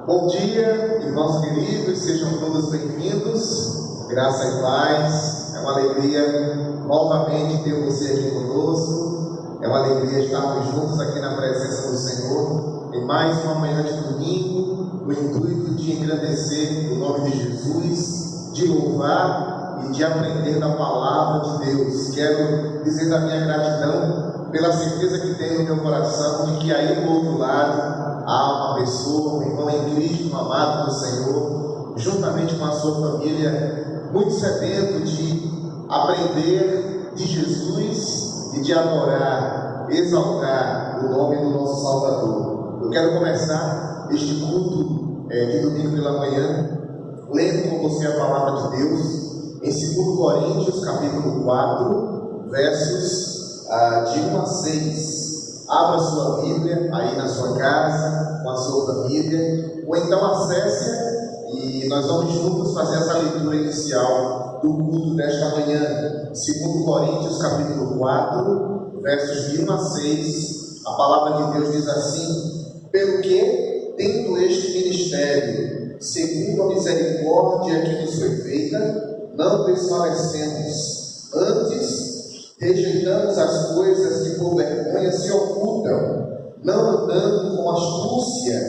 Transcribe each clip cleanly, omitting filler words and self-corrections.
Bom dia, irmãos queridos, sejam todos bem-vindos, graça e paz. É uma alegria novamente ter você aqui conosco, é uma alegria estarmos juntos aqui na presença do Senhor em mais uma manhã de domingo, o intuito de engrandecer o nome de Jesus, de louvar e de aprender da palavra de Deus. Quero dizer da minha gratidão pela certeza que tenho no meu coração de que aí do outro lado há uma pessoa, um irmão em Cristo, um amado do Senhor, juntamente com a sua família, muito sedento de aprender de Jesus e de adorar, exaltar o nome do nosso Salvador. Eu quero começar este culto de domingo pela manhã, lendo com você a palavra de Deus, em 2 Coríntios, capítulo 4, versos de 1 a 6. Abra sua Bíblia aí na sua casa, com a sua família, ou então acesse e nós vamos juntos fazer essa leitura inicial do culto desta manhã. 2 Coríntios capítulo 4, versos de 1 a 6, a palavra de Deus diz assim: pelo que, tendo este ministério, segundo a misericórdia que nos foi feita, não desfalecemos, antes rejeitamos as coisas que por vergonha se ocultam, não andando com astúcia,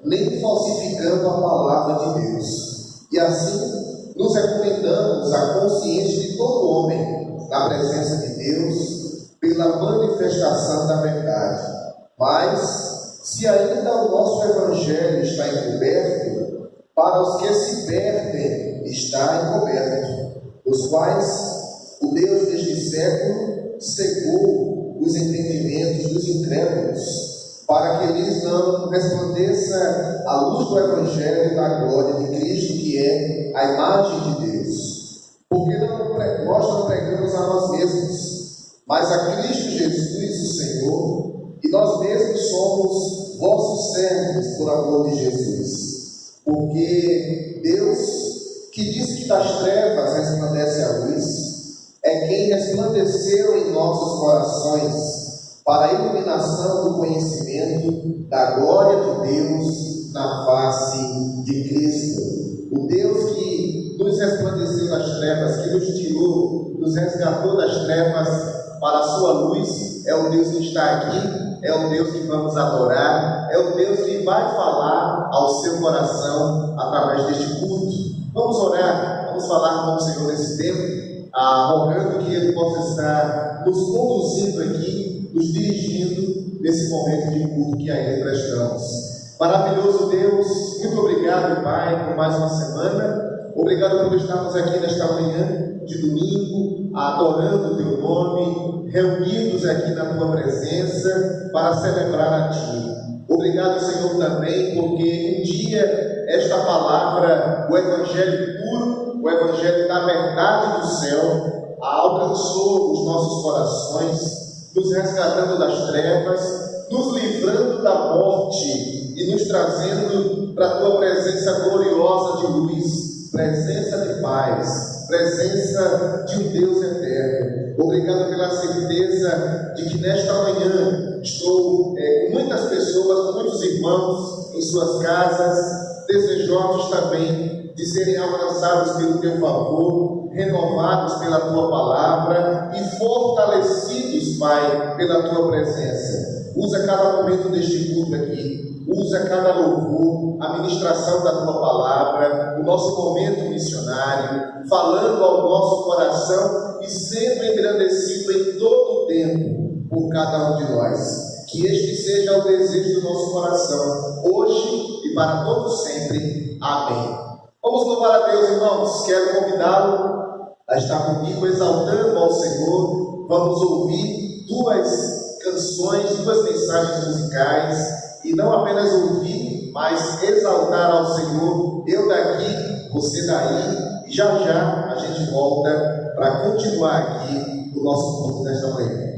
nem falsificando a palavra de Deus. E assim nos recomendamos à consciência de todo homem, na presença de Deus, pela manifestação da verdade. Mas, se ainda o nosso evangelho está encoberto, para os que se perdem está encoberto, os quais o Deus deste século cegou os entendimentos dos incrédulos, para que lhes não resplandeça a luz do Evangelho da glória de Cristo, que é a imagem de Deus. Porque nós não pregamos a nós mesmos, mas a Cristo Jesus, o Senhor, e nós mesmos somos vossos servos por amor de Jesus. Porque Deus, que disse que das trevas resplandece a luz, é quem resplandeceu em nossos corações para a iluminação do conhecimento da glória de Deus na face de Cristo. O Deus que nos resplandeceu das trevas, que nos tirou, nos resgatou das trevas para a sua luz, é o Deus que está aqui, é o Deus que vamos adorar, é o Deus que vai falar ao seu coração através deste culto. Vamos orar, vamos falar com o Senhor nesse tempo, rogando que Ele possa estar nos conduzindo aqui, nos dirigindo nesse momento de culto que a Ele prestamos. Maravilhoso Deus, muito obrigado, Pai, por mais uma semana. Obrigado por estarmos aqui nesta manhã de domingo, adorando o Teu nome, reunidos aqui na Tua presença para celebrar a Ti. Obrigado, Senhor, também, porque um dia esta palavra, o Evangelho puro, o Evangelho da verdade do céu, alcançou os nossos corações, nos resgatando das trevas, nos livrando da morte e nos trazendo para a Tua presença gloriosa de luz, presença de paz, presença de um Deus eterno. Obrigado pela certeza de que nesta manhã estou com muitas pessoas, com muitos irmãos em suas casas, desejosos também de serem alcançados pelo Teu favor, renovados pela Tua palavra e fortalecidos, Pai, pela Tua presença. Usa cada momento deste culto aqui, usa cada louvor, a ministração da Tua palavra, o nosso momento missionário, falando ao nosso coração e sendo engrandecido em todo o tempo por cada um de nós. Que este seja o desejo do nosso coração, hoje e para todos sempre. Amém. Vamos louvar a Deus, irmãos. Quero convidá-lo a estar comigo exaltando ao Senhor. Vamos ouvir duas canções, duas mensagens musicais, e não apenas ouvir, mas exaltar ao Senhor. Eu daqui, você daí, e já já a gente volta para continuar aqui o nosso culto desta manhã.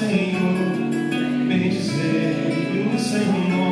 Senhor, bendizei o Senhor.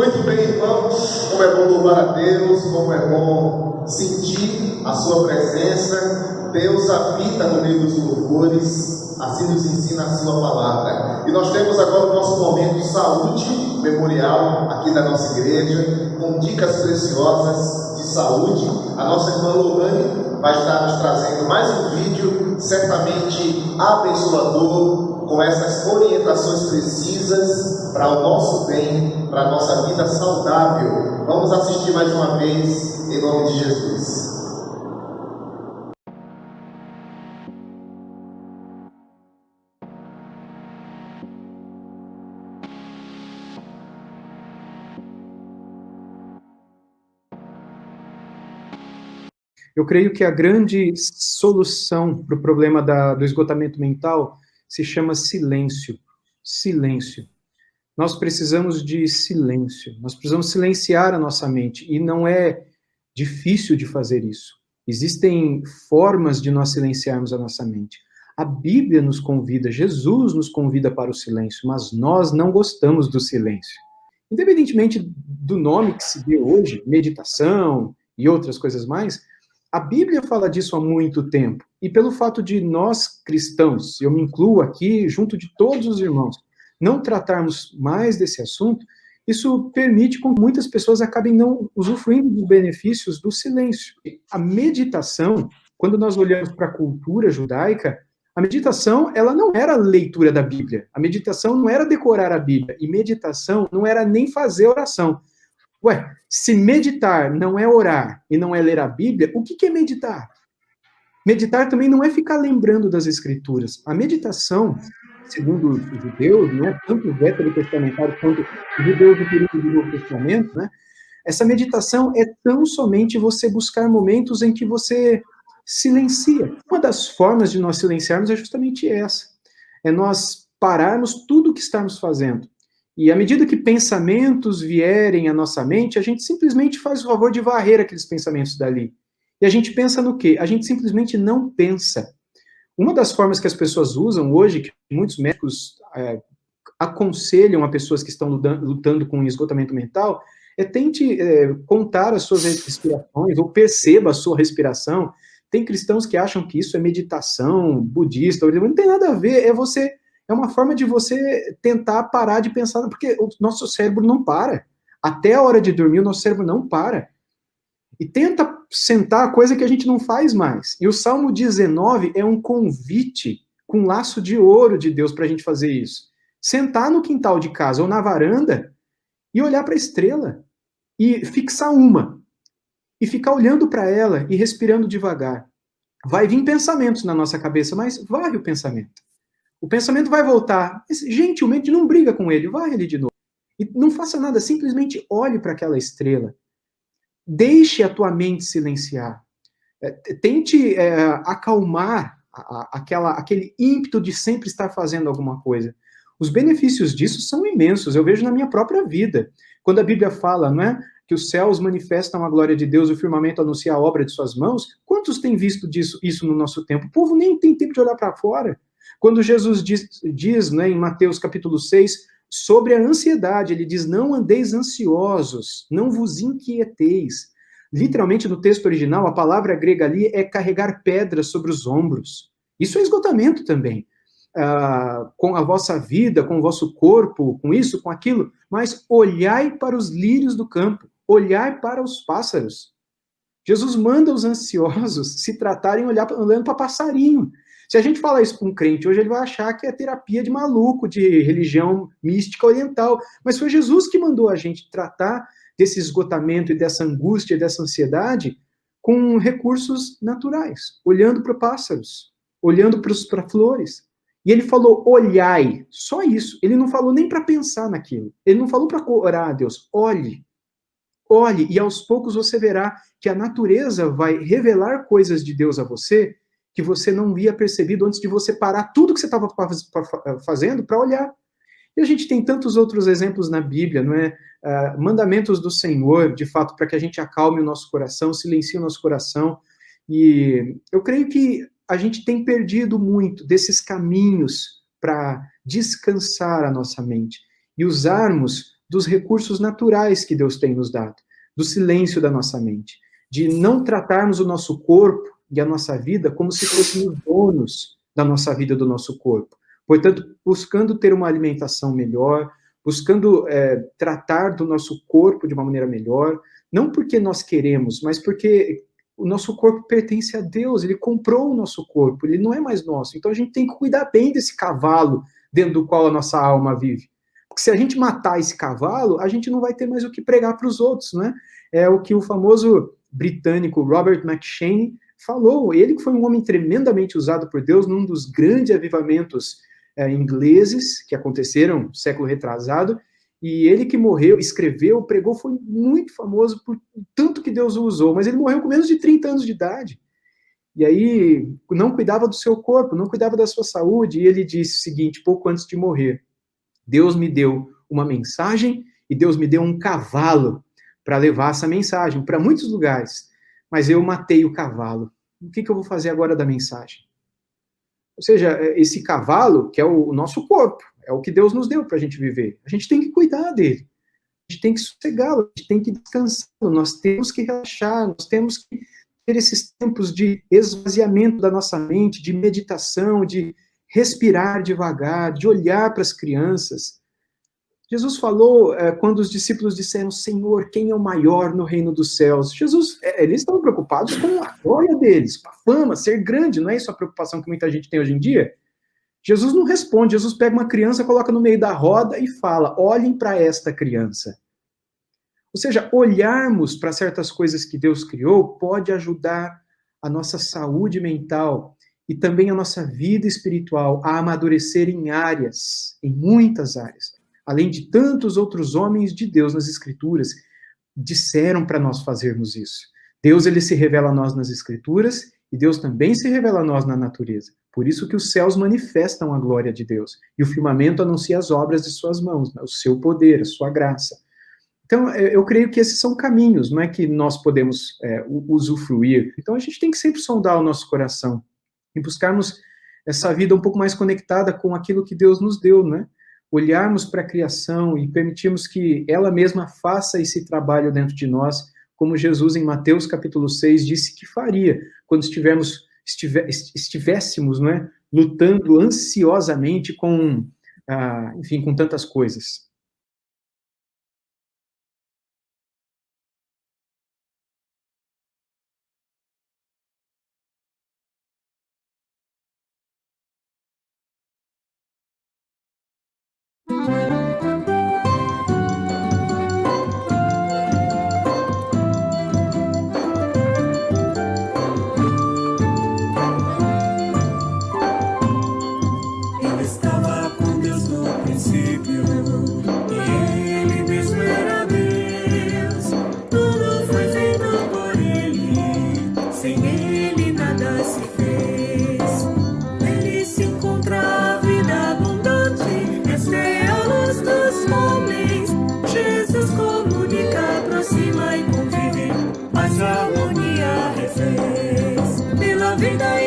Muito bem, irmãos, como é bom louvar a Deus, como é bom sentir a sua presença. Deus habita no meio dos louvores, assim nos ensina a sua palavra. E nós temos agora o nosso momento de saúde memorial aqui da nossa igreja, com dicas preciosas de saúde. A nossa irmã Lohane vai estar nos trazendo mais um vídeo certamente abençoador, com essas orientações precisas para o nosso bem, para a nossa vida saudável. Vamos assistir mais uma vez, em nome de Jesus. Eu creio que a grande solução para o problema do esgotamento mental se chama silêncio. Silêncio. Nós precisamos de silêncio. Nós precisamos silenciar a nossa mente. E não é difícil de fazer isso. Existem formas de nós silenciarmos a nossa mente. A Bíblia nos convida, Jesus nos convida para o silêncio, mas nós não gostamos do silêncio. Independentemente do nome que se dê hoje, meditação e outras coisas mais, a Bíblia fala disso há muito tempo. E pelo fato de nós, cristãos, eu me incluo aqui junto de todos os irmãos, não tratarmos mais desse assunto, isso permite que muitas pessoas acabem não usufruindo dos benefícios do silêncio. A meditação, quando nós olhamos para a cultura judaica, a meditação, ela não era a leitura da Bíblia. A meditação não era decorar a Bíblia. E meditação não era nem fazer oração. Ué, se meditar não é orar e não é ler a Bíblia, o que é meditar? Meditar também não é ficar lembrando das Escrituras. A meditação, segundo os judeus, não é tanto o veterotestamentário quanto os judeus do período do Novo Testamento, né? Essa meditação é tão somente você buscar momentos em que você silencia. Uma das formas de nós silenciarmos é justamente essa. É nós pararmos tudo o que estamos fazendo. E à medida que pensamentos vierem à nossa mente, a gente simplesmente faz o favor de varrer aqueles pensamentos dali. E a gente pensa no quê? A gente simplesmente não pensa. Uma das formas que as pessoas usam hoje, que muitos médicos aconselham a pessoas que estão lutando com esgotamento mental, é tente contar as suas respirações, ou perceba a sua respiração. Tem cristãos que acham que isso é meditação budista, não tem nada a ver, é uma forma de você tentar parar de pensar, porque o nosso cérebro não para. Até a hora de dormir, o nosso cérebro não para. E tenta sentar, coisa que a gente não faz mais. E o Salmo 19 é um convite com um laço de ouro de Deus para a gente fazer isso. Sentar no quintal de casa ou na varanda e olhar para a estrela. E fixar uma. E ficar olhando para ela e respirando devagar. Vai vir pensamentos na nossa cabeça, mas varre o pensamento. O pensamento vai voltar. Gentilmente, não briga com ele, vai ali de novo. E não faça nada, simplesmente olhe para aquela estrela. Deixe a tua mente silenciar. Tente acalmar aquele ímpeto de sempre estar fazendo alguma coisa. Os benefícios disso são imensos, eu vejo na minha própria vida. Quando a Bíblia fala, não é, que os céus manifestam a glória de Deus e o firmamento anuncia a obra de suas mãos, quantos têm visto isso no nosso tempo? O povo nem tem tempo de olhar para fora. Quando Jesus diz né, em Mateus capítulo 6, sobre a ansiedade, ele diz, não andeis ansiosos, não vos inquieteis. Literalmente, no texto original, a palavra grega ali é carregar pedras sobre os ombros. Isso é esgotamento também. Com a vossa vida, com o vosso corpo, com isso, com aquilo, mas olhai para os lírios do campo, olhai para os pássaros. Jesus manda os ansiosos se tratarem olhando para passarinho. Se a gente falar isso para um crente hoje, ele vai achar que é terapia de maluco, de religião mística oriental. Mas foi Jesus que mandou a gente tratar desse esgotamento e dessa angústia, dessa ansiedade, com recursos naturais, olhando para pássaros, olhando para flores. E ele falou, olhai, só isso. Ele não falou nem para pensar naquilo. Ele não falou para orar a Deus, olhe. Olhe, e aos poucos você verá que a natureza vai revelar coisas de Deus a você que você não havia percebido antes de você parar tudo que você estava fazendo para olhar. E a gente tem tantos outros exemplos na Bíblia, não é? Mandamentos do Senhor, de fato, para que a gente acalme o nosso coração, silencie o nosso coração. E eu creio que a gente tem perdido muito desses caminhos para descansar a nossa mente e usarmos dos recursos naturais que Deus tem nos dado, do silêncio da nossa mente, de não tratarmos o nosso corpo e a nossa vida como se fôssemos donos da nossa vida, do nosso corpo. Portanto, buscando ter uma alimentação melhor, buscando tratar do nosso corpo de uma maneira melhor, não porque nós queremos, mas porque o nosso corpo pertence a Deus, ele comprou o nosso corpo, ele não é mais nosso. Então a gente tem que cuidar bem desse cavalo dentro do qual a nossa alma vive. Porque se a gente matar esse cavalo, a gente não vai ter mais o que pregar para os outros, né? É o que o famoso britânico Robert McCheyne falou. Ele que foi um homem tremendamente usado por Deus num dos grandes avivamentos ingleses que aconteceram no século retrasado, e ele que morreu, escreveu, pregou, foi muito famoso por tanto que Deus o usou, mas ele morreu com menos de 30 anos de idade. E aí não cuidava do seu corpo, não cuidava da sua saúde, e ele disse o seguinte, pouco antes de morrer: Deus me deu uma mensagem e Deus me deu um cavalo para levar essa mensagem para muitos lugares, mas eu matei o cavalo. O que eu vou fazer agora da mensagem? Ou seja, esse cavalo, que é o nosso corpo, é o que Deus nos deu para a gente viver. A gente tem que cuidar dele, a gente tem que sossegá-lo, a gente tem que descansá-lo, nós temos que relaxar, nós temos que ter esses tempos de esvaziamento da nossa mente, de meditação, de respirar devagar, de olhar para as crianças. Jesus falou, quando os discípulos disseram, Senhor, quem é o maior no reino dos céus? Eles estavam preocupados com a glória deles, com a fama, ser grande, não é isso a preocupação que muita gente tem hoje em dia? Jesus não responde, Jesus pega uma criança, coloca no meio da roda e fala, olhem para esta criança. Ou seja, olharmos para certas coisas que Deus criou pode ajudar a nossa saúde mental e também a nossa vida espiritual a amadurecer em áreas, em muitas áreas. Além de tantos outros homens de Deus nas Escrituras disseram para nós fazermos isso. Deus, ele se revela a nós nas Escrituras e Deus também se revela a nós na natureza. Por isso que os céus manifestam a glória de Deus e o firmamento anuncia as obras de suas mãos, né? O seu poder, a sua graça. Então, eu creio que esses são caminhos, não é que nós podemos usufruir. Então, a gente tem que sempre sondar o nosso coração e buscarmos essa vida um pouco mais conectada com aquilo que Deus nos deu, né? Olharmos para a criação e permitirmos que ela mesma faça esse trabalho dentro de nós, como Jesus em Mateus capítulo 6 disse que faria, quando estivéssemos, não é, lutando ansiosamente com, enfim, com tantas coisas.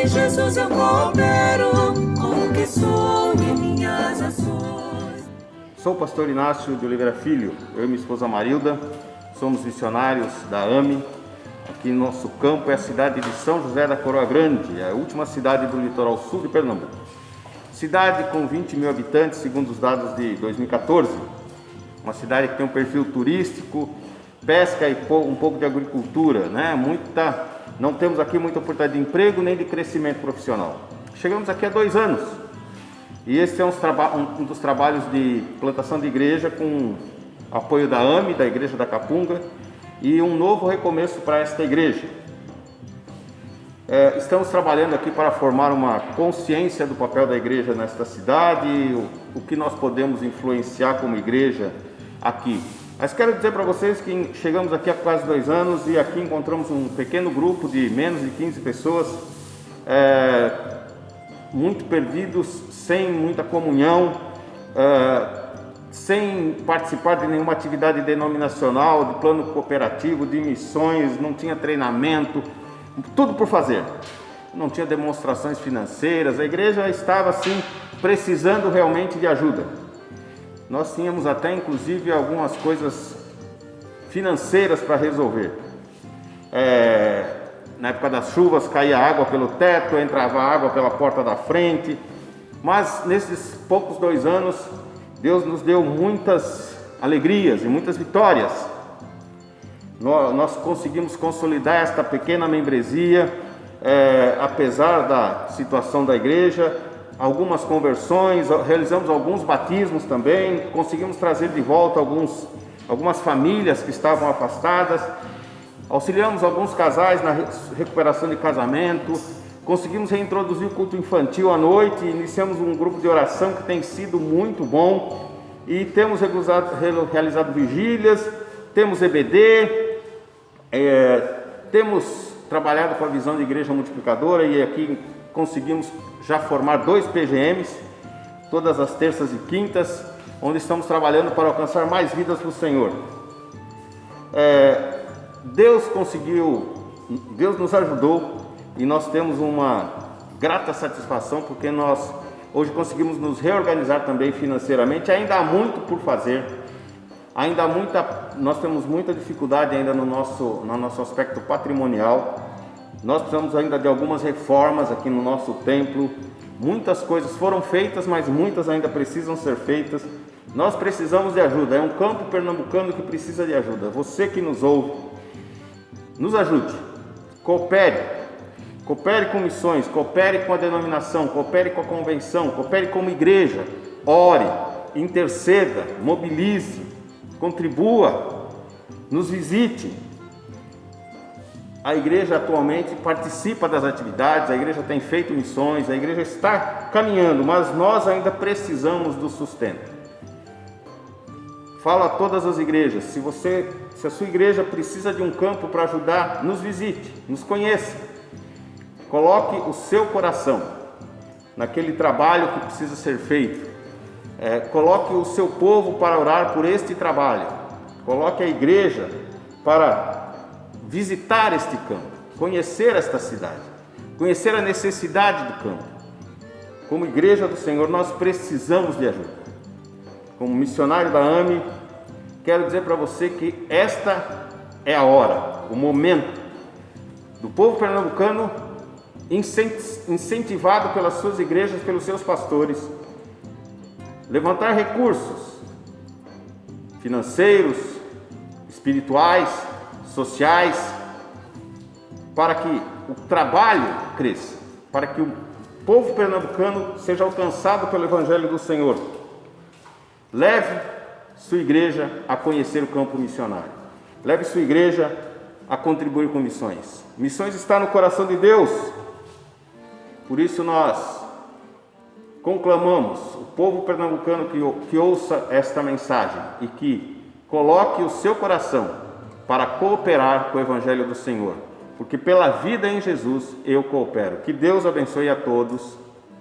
Jesus eu coopero com o que sou em minhas ações. Sou o pastor Inácio de Oliveira Filho, eu e minha esposa Marilda, somos missionários da AME. Aqui no nosso campo é a cidade de São José da Coroa Grande, é a última cidade do litoral sul de Pernambuco. Cidade com 20 mil habitantes, segundo os dados de 2014. Uma cidade que tem um perfil turístico, pesca e um pouco de agricultura, né? Não temos aqui muita oportunidade de emprego nem de crescimento profissional. Chegamos aqui há 2 anos e esse é um dos trabalhos de plantação de igreja com apoio da AME, da Igreja da Capunga, e um novo recomeço para esta igreja. Estamos trabalhando aqui para formar uma consciência do papel da igreja nesta cidade, o que nós podemos influenciar como igreja aqui. Mas quero dizer para vocês que chegamos aqui há quase 2 anos e aqui encontramos um pequeno grupo de menos de 15 pessoas, muito perdidos, sem muita comunhão, sem participar de nenhuma atividade denominacional, de plano cooperativo, de missões, não tinha treinamento, tudo por fazer. Não tinha demonstrações financeiras, a igreja estava assim precisando realmente de ajuda. Nós tínhamos até inclusive algumas coisas financeiras para resolver. Na época das chuvas caía água pelo teto, entrava água pela porta da frente, mas nesses poucos 2 anos Deus nos deu muitas alegrias e muitas vitórias. nós conseguimos consolidar esta pequena membresia, apesar da situação da igreja, algumas conversões, realizamos alguns batismos também, conseguimos trazer de volta algumas famílias que estavam afastadas, auxiliamos alguns casais na recuperação de casamento, conseguimos reintroduzir o culto infantil à noite, iniciamos um grupo de oração que tem sido muito bom, e temos realizado vigílias, temos EBD, temos trabalhado com a visão de igreja multiplicadora, e aqui conseguimos já formar 2 PGMs, todas as terças e quintas, onde estamos trabalhando para alcançar mais vidas para o Senhor. Deus nos ajudou, e nós temos uma grata satisfação, porque nós hoje conseguimos nos reorganizar também financeiramente. Ainda há muito por fazer, nós temos muita dificuldade ainda no nosso aspecto patrimonial. Nós precisamos ainda de algumas reformas aqui no nosso templo. Muitas coisas foram feitas, mas muitas ainda precisam ser feitas. Nós precisamos de ajuda, é um campo pernambucano que precisa de ajuda. Você que nos ouve, nos ajude, coopere com missões, coopere com a denominação, coopere com a convenção, coopere como igreja, ore, interceda, mobilize, contribua, nos visite. A igreja atualmente participa das atividades, a igreja tem feito missões, a igreja está caminhando, mas nós ainda precisamos do sustento. Falo a todas as igrejas, se a sua igreja precisa de um campo para ajudar, nos visite, nos conheça. Coloque o seu coração naquele trabalho que precisa ser feito. Coloque o seu povo para orar por este trabalho. Coloque a igreja para visitar este campo, conhecer esta cidade, conhecer a necessidade do campo. Como igreja do Senhor, nós precisamos de ajuda. Como missionário da AME, quero dizer para você que esta é a hora, o momento do povo pernambucano, incentivado pelas suas igrejas, pelos seus pastores, levantar recursos financeiros, espirituais, sociais, para que o trabalho cresça, para que o povo pernambucano seja alcançado pelo Evangelho do Senhor. Leve sua igreja a conhecer o campo missionário. Leve sua igreja a contribuir com missões. Missões está no coração de Deus. Por isso nós conclamamos o povo pernambucano que ouça esta mensagem e que coloque o seu coração para cooperar com o Evangelho do Senhor, porque pela vida em Jesus eu coopero. Que Deus abençoe a todos.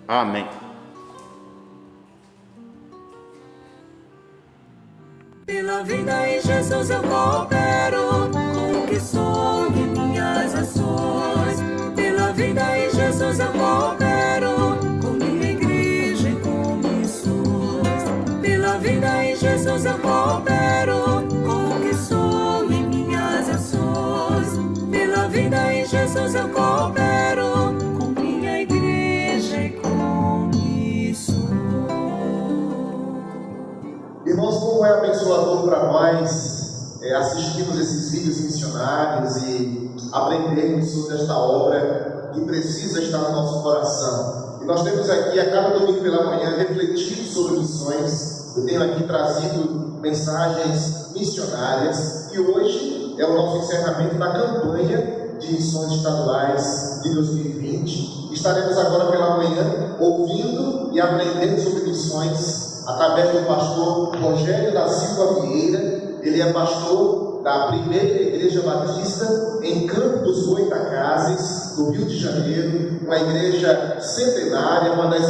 Amém. Pela vida em Jesus eu coopero com o que sou e minhas ações. Pela vida em Jesus eu coopero com minha igreja e com missões. Pela vida em Jesus eu coopero com o que sou e minhas ações. Pela vida em Jesus eu coopero com minha igreja e com missões. Irmãos, como é abençoador para nós assistirmos esses vídeos missionários e aprendermos sobre esta obra que precisa estar no nosso coração. E nós temos aqui, a cada domingo pela manhã, refletido sobre missões. Eu tenho aqui trazido mensagens missionárias e hoje é o nosso encerramento da campanha de missões estaduais de 2020. Estaremos agora pela manhã ouvindo e aprendendo sobre missões através do pastor Rogério da Silva Vieira. Ele é pastor da primeira igreja batista em Campo dos Goitacazes, no Rio de Janeiro, uma igreja centenária, uma das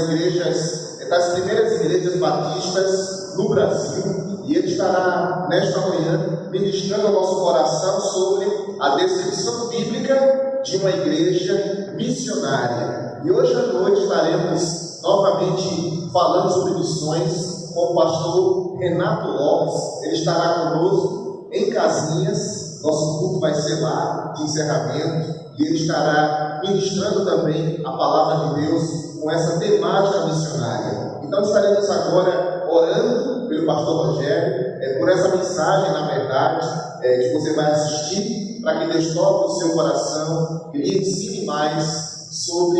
primeiras igrejas batistas no Brasil. E ele estará nesta manhã ministrando ao nosso coração sobre a descrição bíblica de uma igreja missionária. E hoje à noite estaremos novamente falando sobre missões com o pastor Renato Lopes. Ele estará conosco em Casinhas. Nosso culto vai ser lá de encerramento e ele estará ministrando também a palavra de Deus com essa temática missionária. Então estaremos agora orando pelo pastor Rogério, por essa mensagem, na verdade, que você vai assistir, para que Deus toque o seu coração e lhe ensine mais sobre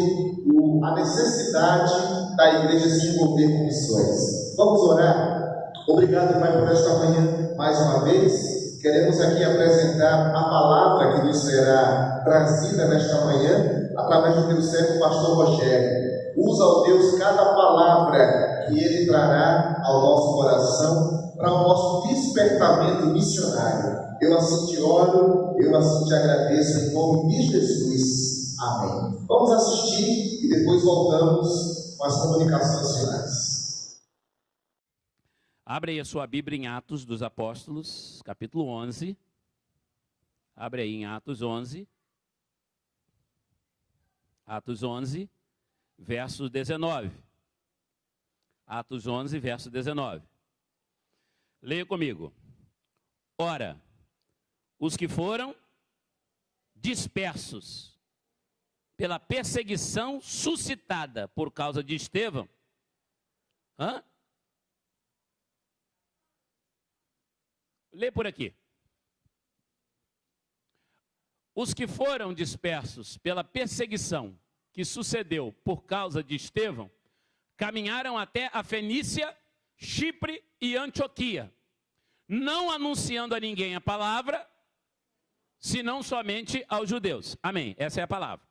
a necessidade da igreja se envolver com missões. Vamos orar? Obrigado, Pai, por esta manhã, mais uma vez. Queremos aqui apresentar a palavra que nos será trazida nesta manhã, através do teu servo, pastor Rogério. Usa, ó Deus, cada palavra que ele trará ao nosso coração para o nosso despertamento missionário. Eu assim te oro, eu assim te agradeço em nome de Jesus. Amém. Vamos assistir e depois voltamos com as comunicações finais. Abre aí a sua Bíblia em Atos dos Apóstolos, capítulo 11. Abre aí em Atos 11. Atos 11, verso 19. Atos 11, verso 19. Leia comigo. Ora, os que foram dispersos pela perseguição suscitada por causa de Estevão. Lê por aqui. Os que foram dispersos pela perseguição que sucedeu por causa de Estevão, caminharam até a Fenícia, Chipre e Antioquia, não anunciando a ninguém a palavra, senão somente aos judeus. Amém. Essa é a palavra.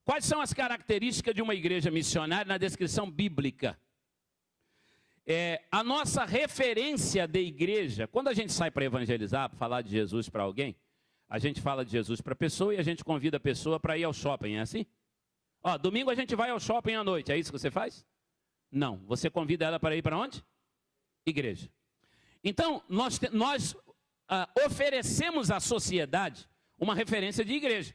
Quais são as características de uma igreja missionária na descrição bíblica? A nossa referência de igreja, quando a gente sai para evangelizar, para falar de Jesus para alguém, a gente fala de Jesus para a pessoa e a gente convida a pessoa para ir ao shopping, é assim? Domingo a gente vai ao shopping à noite, é isso que você faz? Não, você convida ela para ir para onde? Igreja. Então, nós oferecemos à sociedade uma referência de igreja.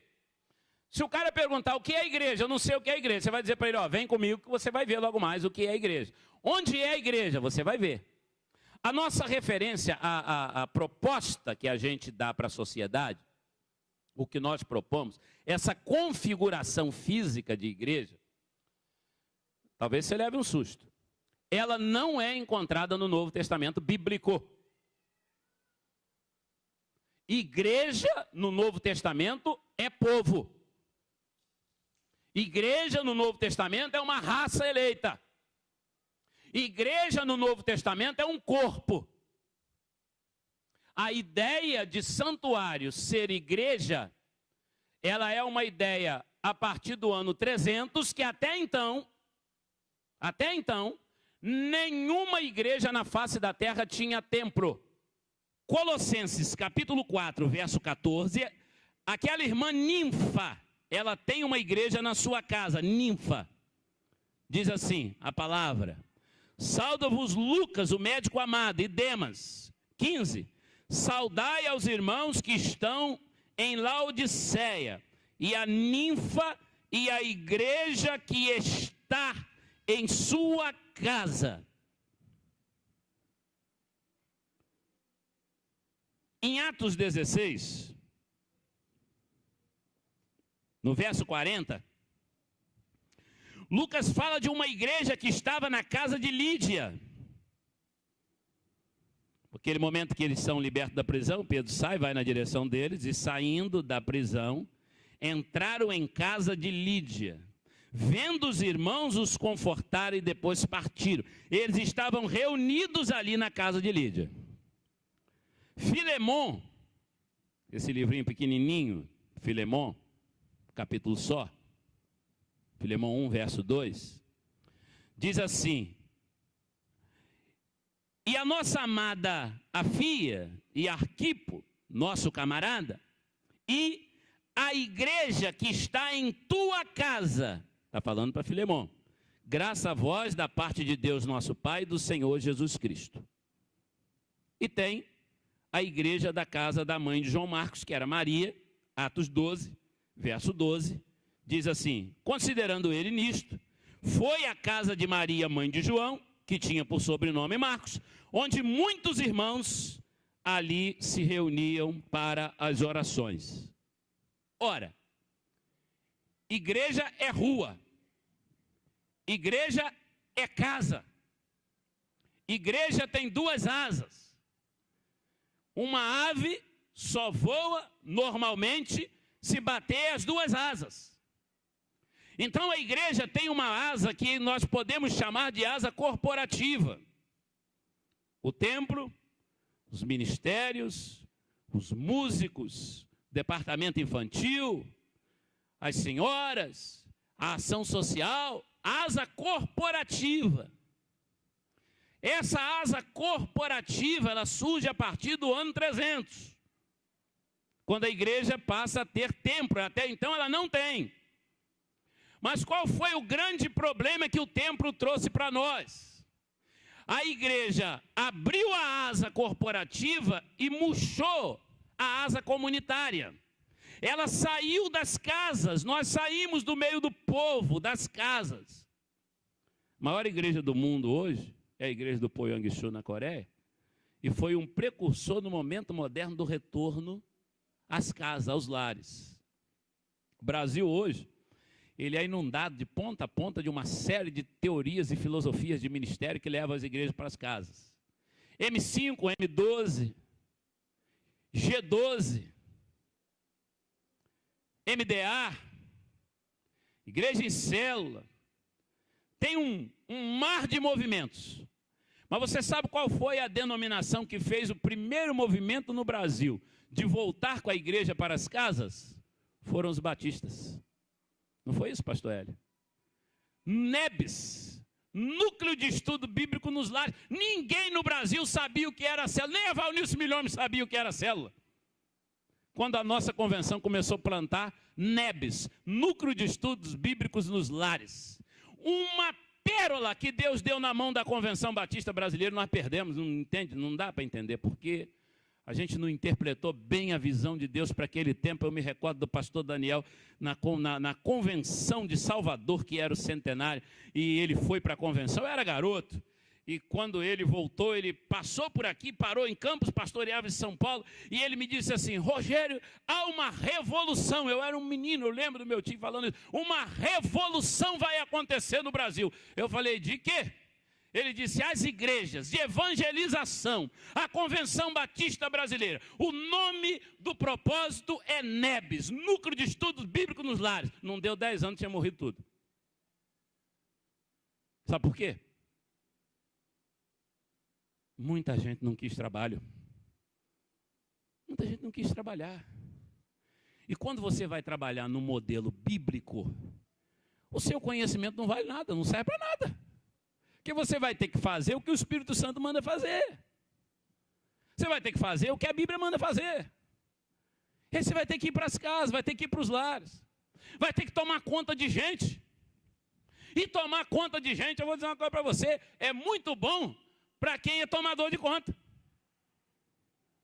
Se o cara perguntar o que é igreja, eu não sei o que é igreja, você vai dizer para ele, vem comigo que você vai ver logo mais o que é igreja. Onde é a igreja? Você vai ver. A nossa referência, a proposta que a gente dá para a sociedade, o que nós propomos, essa configuração física de igreja, talvez você leve um susto. Ela não é encontrada no Novo Testamento bíblico. Igreja no Novo Testamento é povo. Igreja no Novo Testamento é uma raça eleita. Igreja no Novo Testamento é um corpo. A ideia de santuário ser igreja, ela é uma ideia a partir do ano 300, que até então, nenhuma igreja na face da terra tinha templo. Colossenses capítulo 4, verso 14, aquela irmã Ninfa, ela tem uma igreja na sua casa, Ninfa. Diz assim a palavra: sauda-vos Lucas, o médico amado, e Demas. 15. Saudai aos irmãos que estão em Laodiceia, e a Ninfa e a igreja que está em sua casa. Em Atos 16, no verso 40, Lucas fala de uma igreja que estava na casa de Lídia. Naquele momento que eles são libertos da prisão, Pedro sai, vai na direção deles, e saindo da prisão, entraram em casa de Lídia. Vendo os irmãos, os confortaram e depois partiram. Eles estavam reunidos ali na casa de Lídia. Filemon, esse livrinho pequenininho, Filemon, capítulo só, Filemon 1, verso 2, diz assim: e a nossa amada Afia e Arquipo, nosso camarada, e a igreja que está em tua casa, está falando para Filemon, graça a vós da parte de Deus nosso Pai e do Senhor Jesus Cristo. E tem a igreja da casa da mãe de João Marcos, que era Maria, Atos 12, verso 12, diz assim: considerando ele nisto, foi à casa de Maria, mãe de João, que tinha por sobrenome Marcos, onde muitos irmãos ali se reuniam para as orações. Ora, igreja é rua, igreja é casa, Igreja tem duas asas. Uma ave só voa normalmente se bater as duas asas. Então a igreja tem uma asa que nós podemos chamar de asa corporativa. O templo, os ministérios, os músicos, departamento infantil, as senhoras, a ação social, asa corporativa. Essa asa corporativa, ela surge a partir do ano 300, quando a igreja passa a ter templo. Até então ela não tem. Mas qual foi o grande problema que o templo trouxe para nós? A igreja abriu a asa corporativa e murchou a asa comunitária. Ela saiu das casas, nós saímos do meio do povo, das casas. A maior igreja do mundo hoje é a igreja do Poyang-Shu na Coreia, e foi um precursor no momento moderno do retorno às casas, aos lares. O Brasil hoje, ele é inundado de ponta a ponta de uma série de teorias e filosofias de ministério que levam as igrejas para as casas. M5, M12, G12, MDA, igreja em célula, tem um mar de movimentos. Mas você sabe qual foi a denominação que fez o primeiro movimento no Brasil de voltar com a igreja para as casas? Foram os batistas. Não foi isso, pastor Hélio? NEBs, Núcleo de Estudo Bíblico nos Lares. Ninguém no Brasil sabia o que era célula, nem a Valnilson Milhões sabia o que era célula. Quando a nossa convenção começou a plantar NEBs, Núcleo de Estudos Bíblicos nos Lares. Uma pérola que Deus deu na mão da Convenção Batista Brasileira, nós perdemos, não entende? Não dá para entender por quê. A gente não interpretou bem a visão de Deus para aquele tempo. Eu me recordo do pastor Daniel na convenção de Salvador, que era o centenário, e ele foi para a convenção, eu era garoto. E quando ele voltou, ele passou por aqui, parou em Campos, pastoreava em São Paulo, e ele me disse assim: Rogério, há uma revolução. Eu era um menino, eu lembro do meu tio falando isso. Uma revolução vai acontecer no Brasil. Eu falei: de quê? Ele disse: as igrejas de evangelização, a Convenção Batista Brasileira. O nome do propósito é NEBs, Núcleo de Estudos Bíblicos nos Lares. Não deu 10 anos, tinha morrido tudo. Sabe por quê? Muita gente não quis trabalho. Muita gente não quis trabalhar. E quando você vai trabalhar no modelo bíblico, o seu conhecimento não vale nada, não serve para nada. Porque você vai ter que fazer o que o Espírito Santo manda fazer. Você vai ter que fazer o que a Bíblia manda fazer. E você vai ter que ir para as casas, vai ter que ir para os lares. Vai ter que tomar conta de gente. E tomar conta de gente, eu vou dizer uma coisa para você, é muito bom para quem é tomador de conta.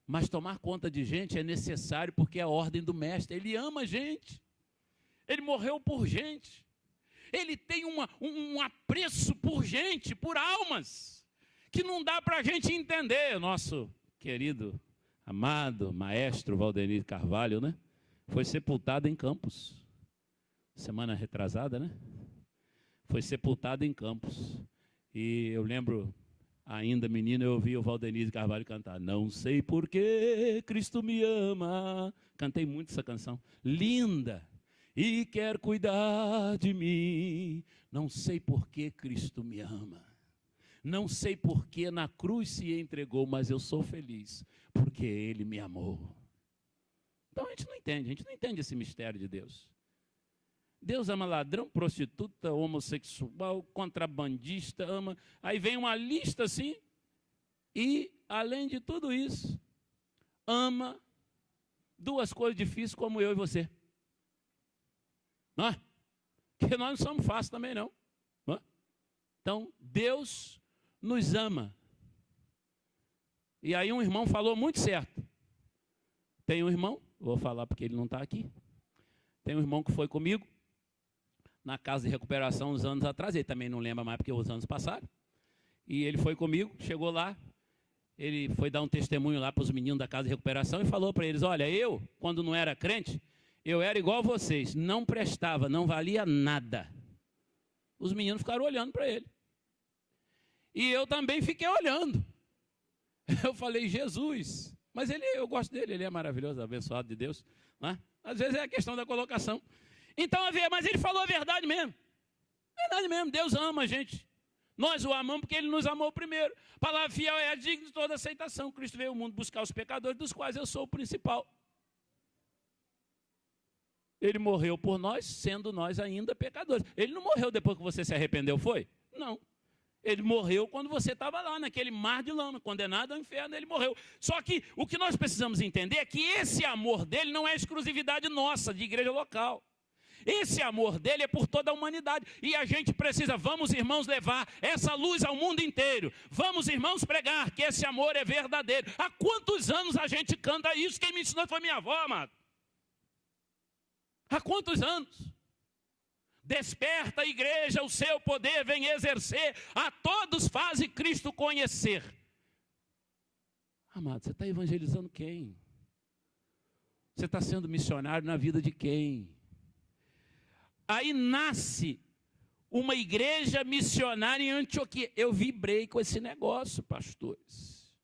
Mas tomar conta de gente é necessário porque é a ordem do mestre. Ele ama gente. Ele morreu por gente. Ele tem um apreço por gente, por almas, que não dá para a gente entender. Nosso querido, amado maestro Valdenir Carvalho, né? Foi sepultado em Campos. Semana retrasada, né? Foi sepultado em Campos. E eu lembro, ainda menino, eu ouvi o Valdenir Carvalho cantar: não sei por que Cristo me ama. Cantei muito essa canção. Linda. E quer cuidar de mim. Não sei por que Cristo me ama. Não sei por que na cruz se entregou, mas eu sou feliz, porque Ele me amou. Então a gente não entende esse mistério de Deus. Deus ama ladrão, prostituta, homossexual, contrabandista, ama. Aí vem uma lista assim, e além de tudo isso, ama duas coisas difíceis como eu e você. Não é? Porque nós não somos fáceis também não. Não é? Então, Deus nos ama. E aí um irmão falou muito certo. Tem um irmão, vou falar porque ele não está aqui. Tem um irmão que foi comigo na casa de recuperação uns anos atrás. Ele também não lembra mais porque os anos passaram. E ele foi comigo, chegou lá. Ele foi dar um testemunho lá para os meninos da casa de recuperação e falou para eles: olha, eu, quando não era crente, eu era igual a vocês, não prestava, não valia nada. Os meninos ficaram olhando para ele. E eu também fiquei olhando. Eu falei, Jesus, mas eu gosto dele, ele é maravilhoso, abençoado de Deus, né? Às vezes é a questão da colocação. Então, mas ele falou a verdade mesmo. Verdade mesmo, Deus ama a gente. Nós o amamos porque ele nos amou primeiro. A palavra fiel é digna de toda aceitação. Cristo veio ao mundo buscar os pecadores, dos quais eu sou o principal. Ele morreu por nós, sendo nós ainda pecadores. Ele não morreu depois que você se arrependeu, foi? Não. Ele morreu quando você estava lá, naquele mar de lama, condenado ao inferno, ele morreu. Só que o que nós precisamos entender é que esse amor dele não é exclusividade nossa, de igreja local. Esse amor dele é por toda a humanidade. E a gente precisa, vamos irmãos, levar essa luz ao mundo inteiro. Vamos irmãos pregar que esse amor é verdadeiro. Há quantos anos a gente canta isso? Quem me ensinou foi minha avó, amado. Há quantos anos? Desperta, igreja, o seu poder vem exercer, a todos faze Cristo conhecer. Amado, você está evangelizando quem? Você está sendo missionário na vida de quem? Aí nasce uma igreja missionária em Antioquia. Eu vibrei com esse negócio, pastores.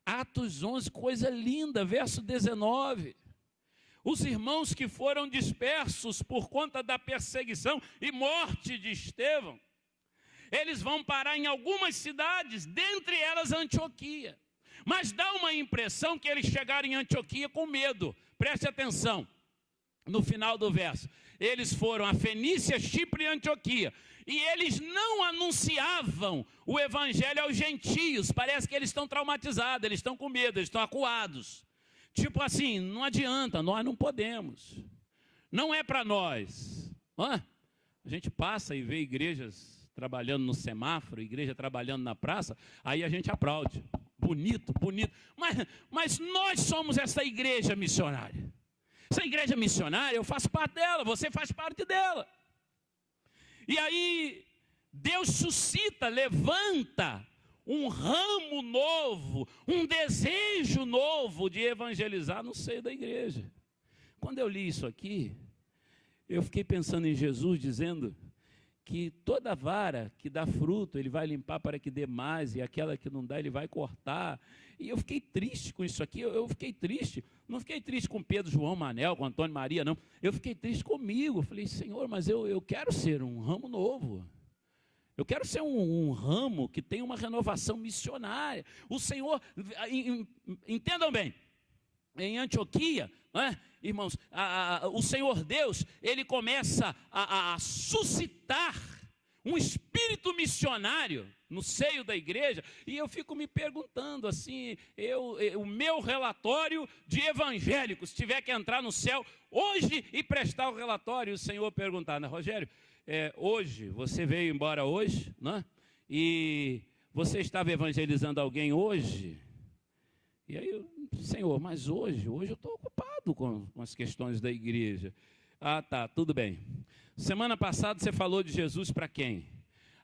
Atos 11, coisa linda, verso 19. Os irmãos que foram dispersos por conta da perseguição e morte de Estevão, eles vão parar em algumas cidades, dentre elas Antioquia. Mas dá uma impressão que eles chegaram em Antioquia com medo. Preste atenção, no final do verso. Eles foram a Fenícia, Chipre e Antioquia. E eles não anunciavam o evangelho aos gentios. Parece que eles estão traumatizados, eles estão com medo, eles estão acuados. Tipo assim, não adianta, nós não podemos. Não é para nós. A gente passa e vê igrejas trabalhando no semáforo, igreja trabalhando na praça, aí a gente aplaude. Bonito, bonito. Mas nós somos essa igreja missionária. Essa igreja missionária, eu faço parte dela, você faz parte dela. E aí, Deus suscita, levanta um ramo novo, um desejo novo de evangelizar no seio da igreja. Quando eu li isso aqui, eu fiquei pensando em Jesus dizendo que toda vara que dá fruto, ele vai limpar para que dê mais, e aquela que não dá, ele vai cortar. E eu fiquei triste com isso aqui, eu fiquei triste. Não fiquei triste com Pedro, João, Manel, com Antônio, Maria, não. Eu fiquei triste comigo. Eu falei, Senhor, mas eu quero ser um ramo novo. Eu quero ser um ramo que tem uma renovação missionária. O Senhor, entendam bem, em Antioquia, irmãos, o Senhor Deus, ele começa a suscitar um espírito missionário no seio da igreja, e eu fico me perguntando assim, o meu relatório de evangélico, se tiver que entrar no céu hoje e prestar o relatório, o Senhor perguntar, né, Rogério, hoje, você veio embora hoje, né? E você estava evangelizando alguém hoje? E aí, Senhor, mas hoje eu estou ocupado com as questões da igreja. Ah, tá, tudo bem. Semana passada você falou de Jesus para quem?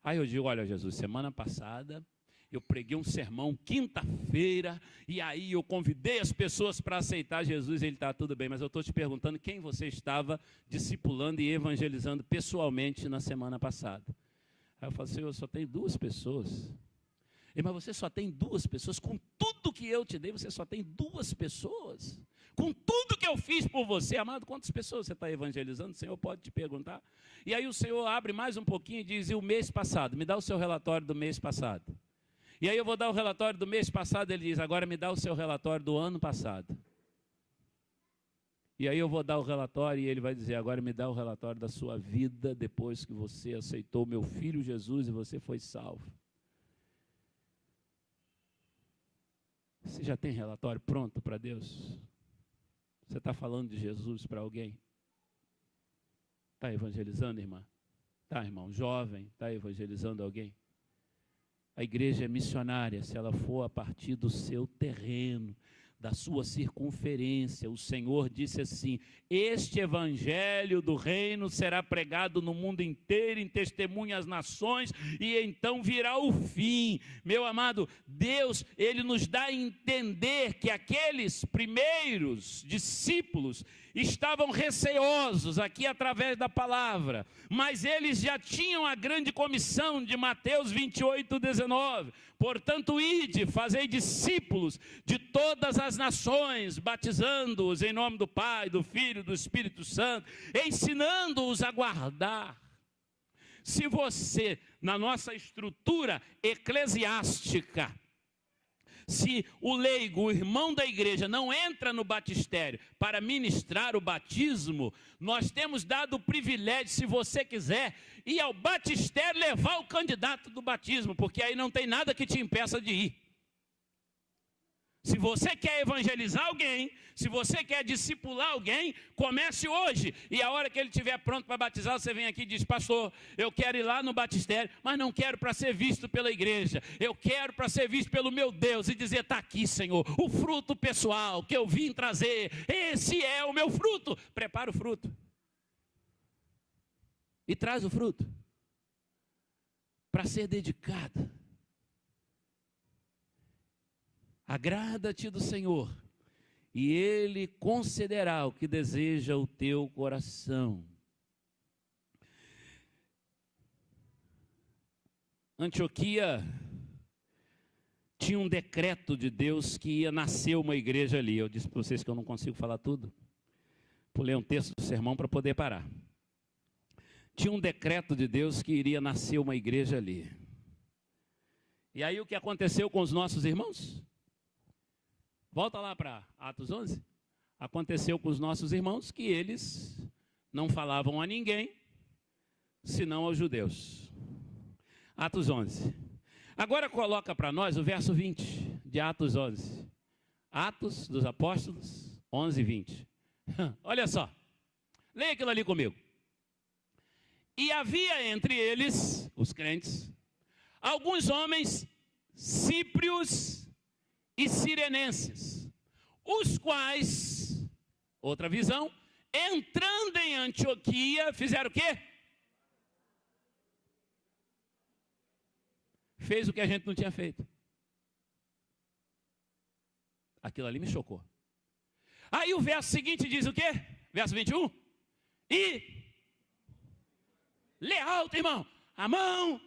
Aí eu digo, olha Jesus, semana passada eu preguei um sermão quinta-feira, e aí eu convidei as pessoas para aceitar Jesus, ele está tudo bem, mas eu estou te perguntando quem você estava discipulando e evangelizando pessoalmente na semana passada. Aí eu falo, Senhor, só tem 2 pessoas. Mas você só tem 2 pessoas, com tudo que eu te dei, você só tem 2 pessoas. Com tudo que eu fiz por você, amado, quantas pessoas você está evangelizando? O Senhor pode te perguntar. E aí o Senhor abre mais um pouquinho e diz, e o mês passado? Me dá o seu relatório do mês passado. E aí eu vou dar o relatório do mês passado, ele diz, agora me dá o seu relatório do ano passado. E aí eu vou dar o relatório e ele vai dizer, agora me dá o relatório da sua vida depois que você aceitou meu filho Jesus e você foi salvo. Você já tem relatório pronto para Deus? Você está falando de Jesus para alguém? Está evangelizando, irmã? Está, irmão? Jovem, está evangelizando alguém? A igreja é missionária se ela for a partir do seu terreno, da sua circunferência. O Senhor disse assim: este evangelho do reino será pregado no mundo inteiro, em testemunho às nações, e então virá o fim. Meu amado, Deus, Ele nos dá a entender que aqueles primeiros discípulos estavam receosos aqui através da palavra, mas eles já tinham a grande comissão de Mateus 28:19. Portanto, ide, fazei discípulos de todas as nações, batizando-os em nome do Pai, do Filho e do Espírito Santo, ensinando-os a guardar. Se você, na nossa estrutura eclesiástica, se o leigo, o irmão da igreja, não entra no batistério para ministrar o batismo, nós temos dado o privilégio, se você quiser, ir ao batistério levar o candidato do batismo, porque aí não tem nada que te impeça de ir. Se você quer evangelizar alguém, se você quer discipular alguém, comece hoje. E a hora que ele estiver pronto para batizar, você vem aqui e diz: pastor, eu quero ir lá no batistério, mas não quero para ser visto pela igreja. Eu quero para ser visto pelo meu Deus e dizer: está aqui, Senhor, o fruto pessoal que eu vim trazer. Esse é o meu fruto. Prepara o fruto. E traz o fruto para ser dedicado. Agrada-te do Senhor, e Ele concederá o que deseja o teu coração. Antioquia tinha um decreto de Deus que ia nascer uma igreja ali. Eu disse para vocês que eu não consigo falar tudo. Pulei um texto do sermão para poder parar. Tinha um decreto de Deus que iria nascer uma igreja ali. E aí o que aconteceu com os nossos irmãos? Volta lá para Atos 11. Aconteceu com os nossos irmãos que eles não falavam a ninguém, senão aos judeus. Atos 11. Agora coloca para nós o verso 20 de Atos 11. Atos dos Apóstolos 11, 20. Olha só. Leia aquilo ali comigo. E havia entre eles, os crentes, alguns homens cíprios e sirenenses, os quais, outra visão, entrando em Antioquia, fizeram o quê? Fez o que a gente não tinha feito. Aquilo ali me chocou. Aí o verso seguinte diz o quê? Verso 21. E, lê alto, irmão, a mão,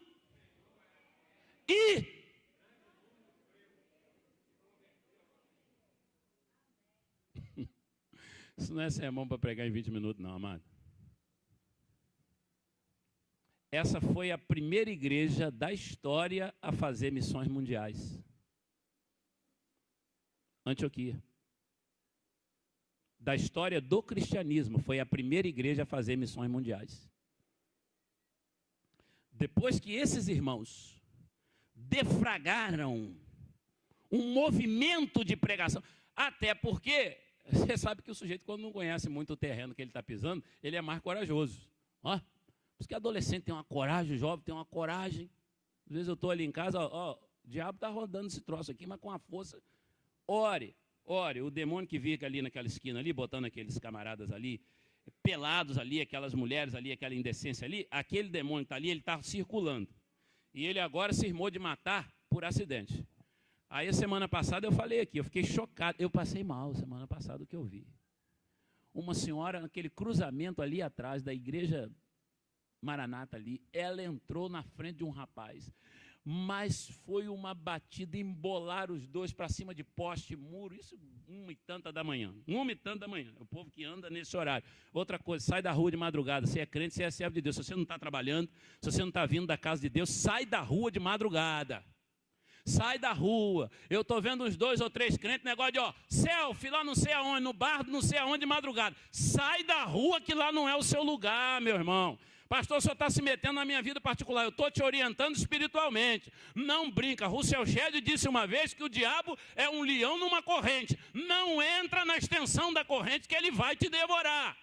e, isso não é sermão para pregar em 20 minutos, não, amado. Essa foi a primeira igreja da história a fazer missões mundiais. Antioquia. Da história do cristianismo, foi a primeira igreja a fazer missões mundiais. Depois que esses irmãos defragaram um movimento de pregação, até porque você sabe que o sujeito, quando não conhece muito o terreno que ele está pisando, ele é mais corajoso. Ó, por isso que adolescente tem uma coragem, o jovem tem uma coragem. Às vezes eu estou ali em casa, ó, o diabo está rodando esse troço aqui, mas com a força. Ore, o demônio que fica ali naquela esquina ali, botando aqueles camaradas ali, pelados ali, aquelas mulheres ali, aquela indecência ali, aquele demônio que está ali, ele está circulando. E ele agora se irmou de matar por acidente. Aí a semana passada eu falei aqui, eu fiquei chocado, eu passei mal semana passada o que eu vi. Uma senhora naquele cruzamento ali atrás da igreja Maranata ali, ela entrou na frente de um rapaz, mas foi uma batida, embolaram os dois para cima de poste, muro, isso 1h30 da manhã, 1h30 da manhã, o povo que anda nesse horário. Outra coisa, sai da rua de madrugada, você é crente, você é servo de Deus, se você não está trabalhando, se você não está vindo da casa de Deus, sai da rua de madrugada. Sai da rua. Eu estou vendo uns 2 ou 3 crentes, negócio de, selfie lá não sei aonde, no bar não sei aonde de madrugada. Sai da rua que lá não é o seu lugar, meu irmão. Pastor, o senhor está se metendo na minha vida particular. Eu estou te orientando espiritualmente. Não brinca. Russell Shedd disse uma vez que o diabo é um leão numa corrente. Não entra na extensão da corrente que ele vai te devorar.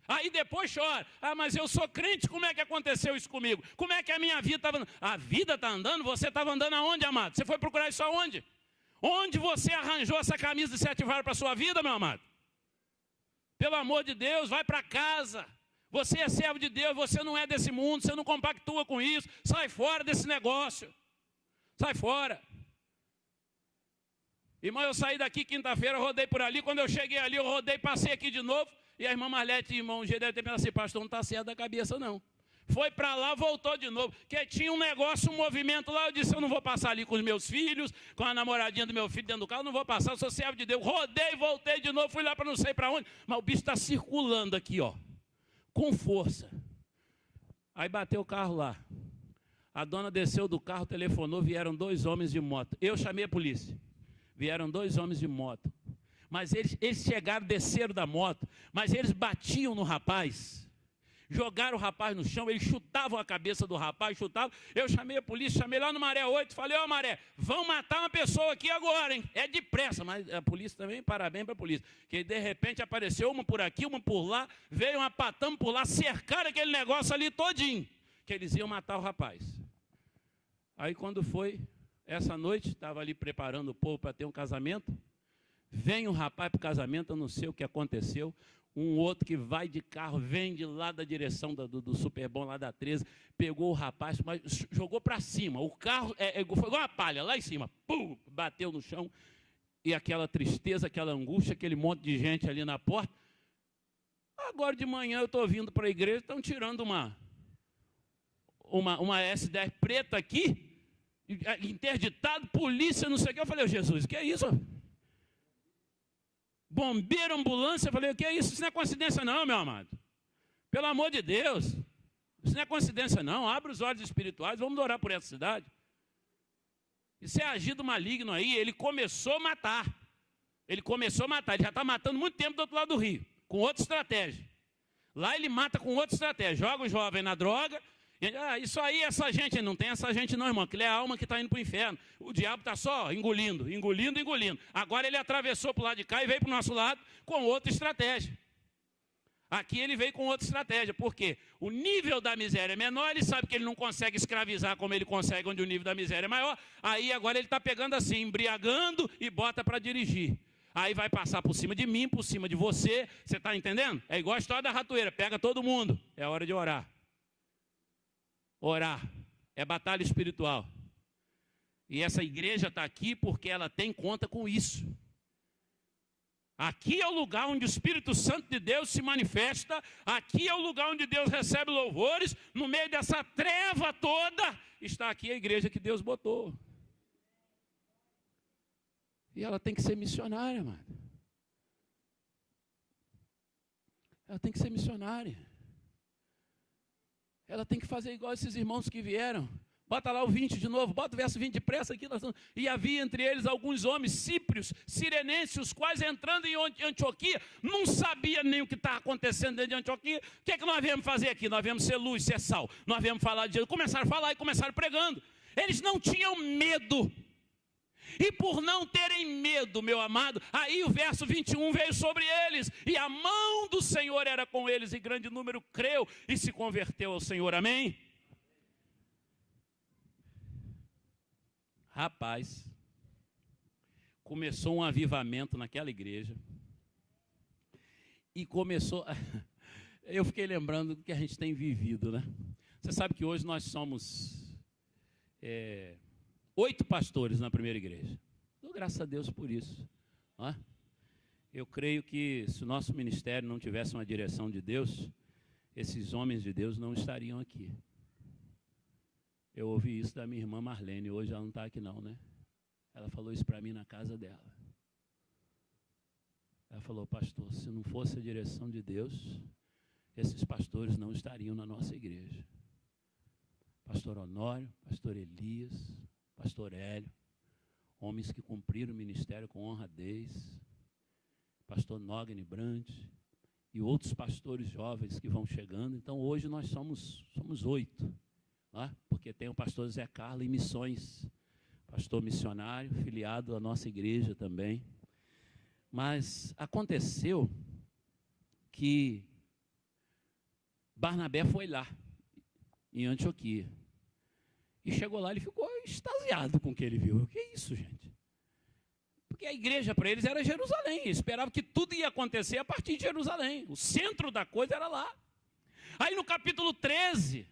Aí depois chora. Ah, mas eu sou crente, como é que aconteceu isso comigo? Como é que a minha vida estava andando? A vida está andando, você estava andando aonde, amado? Você foi procurar isso aonde? Onde você arranjou essa camisa de 7 varas para a sua vida, meu amado? Pelo amor de Deus, vai para casa. Você é servo de Deus, você não é desse mundo, você não compactua com isso. Sai fora desse negócio. Sai fora. Irmão, eu saí daqui quinta-feira, rodei por ali. Quando eu cheguei ali, eu rodei, passei aqui de novo. E a irmã Marlete e o irmão G deve ter pensado assim, pastor, não está certo da cabeça não. Foi para lá, voltou de novo. Porque tinha um negócio, um movimento lá. Eu disse, eu não vou passar ali com os meus filhos, com a namoradinha do meu filho dentro do carro. Não vou passar, eu sou servo de Deus. Rodei, voltei de novo, fui lá para não sei para onde. Mas o bicho está circulando aqui, ó, com força. Aí bateu o carro lá. A dona desceu do carro, telefonou, vieram 2 homens de moto. Eu chamei a polícia. Vieram 2 homens de moto. Mas eles chegaram, desceram da moto, mas eles batiam no rapaz. Jogaram o rapaz no chão, eles chutavam a cabeça do rapaz, chutavam. Eu chamei a polícia, chamei lá no Maré 8, falei, ó Maré, vão matar uma pessoa aqui agora, hein? É depressa, mas a polícia também, parabéns para a polícia. Que de repente apareceu uma por aqui, uma por lá, veio uma patama por lá, cercaram aquele negócio ali todinho, que eles iam matar o rapaz. Aí quando foi, essa noite, estava ali preparando o povo para ter um casamento, vem um rapaz para o casamento, eu não sei o que aconteceu, um outro que vai de carro, vem de lá da direção do Superbom, lá da 13, pegou o rapaz, mas jogou para cima. O carro foi igual uma palha, lá em cima, pum, bateu no chão. E aquela tristeza, aquela angústia, aquele monte de gente ali na porta. Agora de manhã eu estou vindo para a igreja, estão tirando uma S10 preta aqui, interditado, polícia, não sei o que. Eu falei, Jesus, o que é isso? Bombeiro, ambulância, eu falei, o que é isso? Isso não é coincidência não, meu amado. Pelo amor de Deus. Isso não é coincidência não. Abre os olhos espirituais, vamos orar por essa cidade. Isso é agido maligno aí. Ele começou a matar. Ele começou a matar. Ele já está matando muito tempo do outro lado do rio. Com outra estratégia. Lá ele mata com outra estratégia. Joga o jovem na droga. Isso aí, essa gente, não tem essa gente não, irmão, aquilo é a alma que está indo para o inferno. O diabo está só engolindo. Agora ele atravessou para o lado de cá e veio para o nosso lado com outra estratégia. Aqui ele veio com outra estratégia, porque o nível da miséria é menor, ele sabe que ele não consegue escravizar como ele consegue onde o nível da miséria é maior, aí agora ele está pegando assim, embriagando e bota para dirigir. Aí vai passar por cima de mim, por cima de você, você está entendendo? É igual a história da ratoeira, pega todo mundo, é hora de orar. Orar é batalha espiritual. E essa igreja está aqui porque ela tem conta com isso. Aqui é o lugar onde o Espírito Santo de Deus se manifesta. Aqui é o lugar onde Deus recebe louvores. No meio dessa treva toda, está aqui a igreja que Deus botou. E ela tem que ser missionária, amado. Ela tem que ser missionária. Ela tem que fazer igual esses irmãos que vieram. Bota lá o 20 de novo, bota o verso 20 depressa aqui. E havia entre eles alguns homens síprios, sirenenses, os quais entrando em Antioquia, não sabia nem o que estava acontecendo dentro de Antioquia. O que é que nós viemos fazer aqui? Nós viemos ser luz, ser sal. Nós viemos falar de Jesus. Começaram a falar e começaram pregando. Eles não tinham medo. E por não terem medo, meu amado, aí o verso 21 veio sobre eles, e a mão do Senhor era com eles, e grande número creu e se converteu ao Senhor, amém? Rapaz, começou um avivamento naquela igreja, e começou, eu fiquei lembrando do que a gente tem vivido, né? Você sabe que hoje nós somos 8 pastores na primeira igreja. Dou graças a Deus por isso. Eu creio que se o nosso ministério não tivesse uma direção de Deus, esses homens de Deus não estariam aqui. Eu ouvi isso da minha irmã Marlene, hoje ela não está aqui não, né? Ela falou isso para mim na casa dela. Ela falou, pastor, se não fosse a direção de Deus, esses pastores não estariam na nossa igreja. Pastor Honório, pastor Elias, pastor Hélio, homens que cumpriram o ministério com honradez, pastor Nogni Brandt e outros pastores jovens que vão chegando. Então hoje nós somos 8, porque tem o pastor Zé Carlos em missões, pastor missionário, filiado à nossa igreja também. Mas aconteceu que Barnabé foi lá, em Antioquia. E chegou lá, ele ficou extasiado com o que ele viu. O que é isso, gente? a igreja para eles era Jerusalém. Esperava que tudo ia acontecer a partir de Jerusalém. O centro da coisa era lá. Aí no capítulo 13,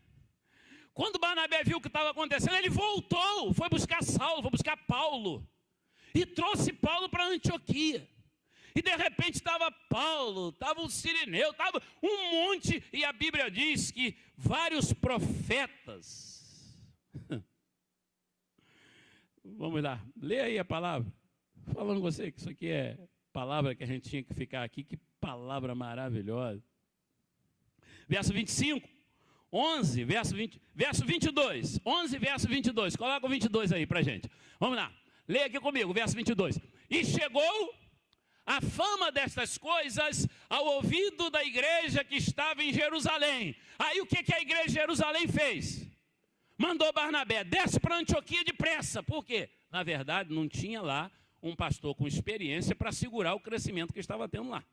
quando Barnabé viu o que estava acontecendo, ele voltou, foi buscar Saulo, foi buscar Paulo. E trouxe Paulo para Antioquia. E de repente estava Paulo, estava o Cirineu, estava um monte. E a Bíblia diz que vários profetas. Vamos lá, lê aí a palavra. Falando com você que isso aqui é palavra que a gente tinha que ficar aqui. Que palavra maravilhosa. Verso 25. 11, verso 22. 11, verso 22. Coloca o 22 aí para a gente. Vamos lá. Leia aqui comigo, verso 22. E chegou a fama destas coisas ao ouvido da igreja que estava em Jerusalém. Aí o que a igreja de Jerusalém fez? Mandou Barnabé, desce para Antioquia depressa. Por quê? Na verdade, não tinha lá um pastor com experiência para segurar o crescimento que estava tendo lá.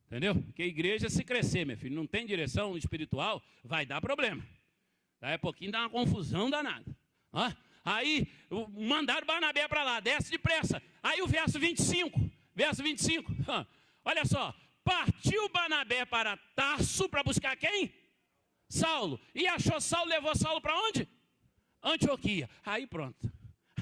Entendeu? Porque a igreja, se crescer, meu filho, não tem direção espiritual, vai dar problema. Daí a pouquinho dá uma confusão danada. Aí mandaram Barnabé para lá, desce depressa. Aí o verso 25, olha só, partiu Barnabé para Tarso para buscar quem? Saulo. E achou Saulo, levou Saulo para onde? Antioquia. Aí pronto.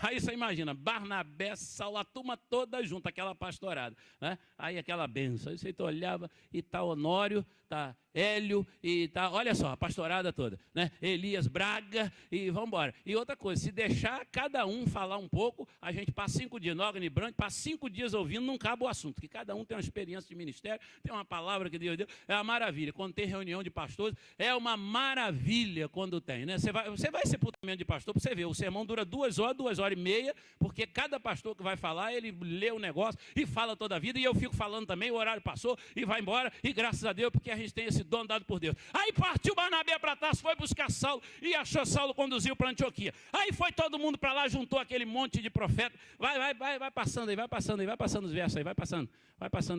Aí você imagina, Barnabé, Saulo, a turma toda junto, aquela pastorada, né? Aí aquela benção, aí você olhava e tá Honório, tá Hélio e tá, olha só, a pastorada toda, né? Elias Braga e vamos embora. E outra coisa, se deixar cada um falar um pouco, a gente passa 5 dias, Nógani Branco, passa 5 dias ouvindo, não cabe o assunto, que cada um tem uma experiência de ministério, tem uma palavra que Deus deu, é uma maravilha. Quando tem reunião de pastores, é uma maravilha quando tem, né? Você vai sepultamento de pastor, para você ver, o sermão dura 2 horas, 2 horas e meia, porque cada pastor que vai falar, ele lê o negócio e fala toda a vida, e eu fico falando também, o horário passou e vai embora, e graças a Deus, porque a gente tem esse dom dado por Deus. Aí partiu Barnabé para Tarso, foi buscar Saulo, e achou Saulo, conduziu para Antioquia. Aí foi todo mundo para lá, juntou aquele monte de profeta, vai passando aí, vai passando os versos aí, vai passando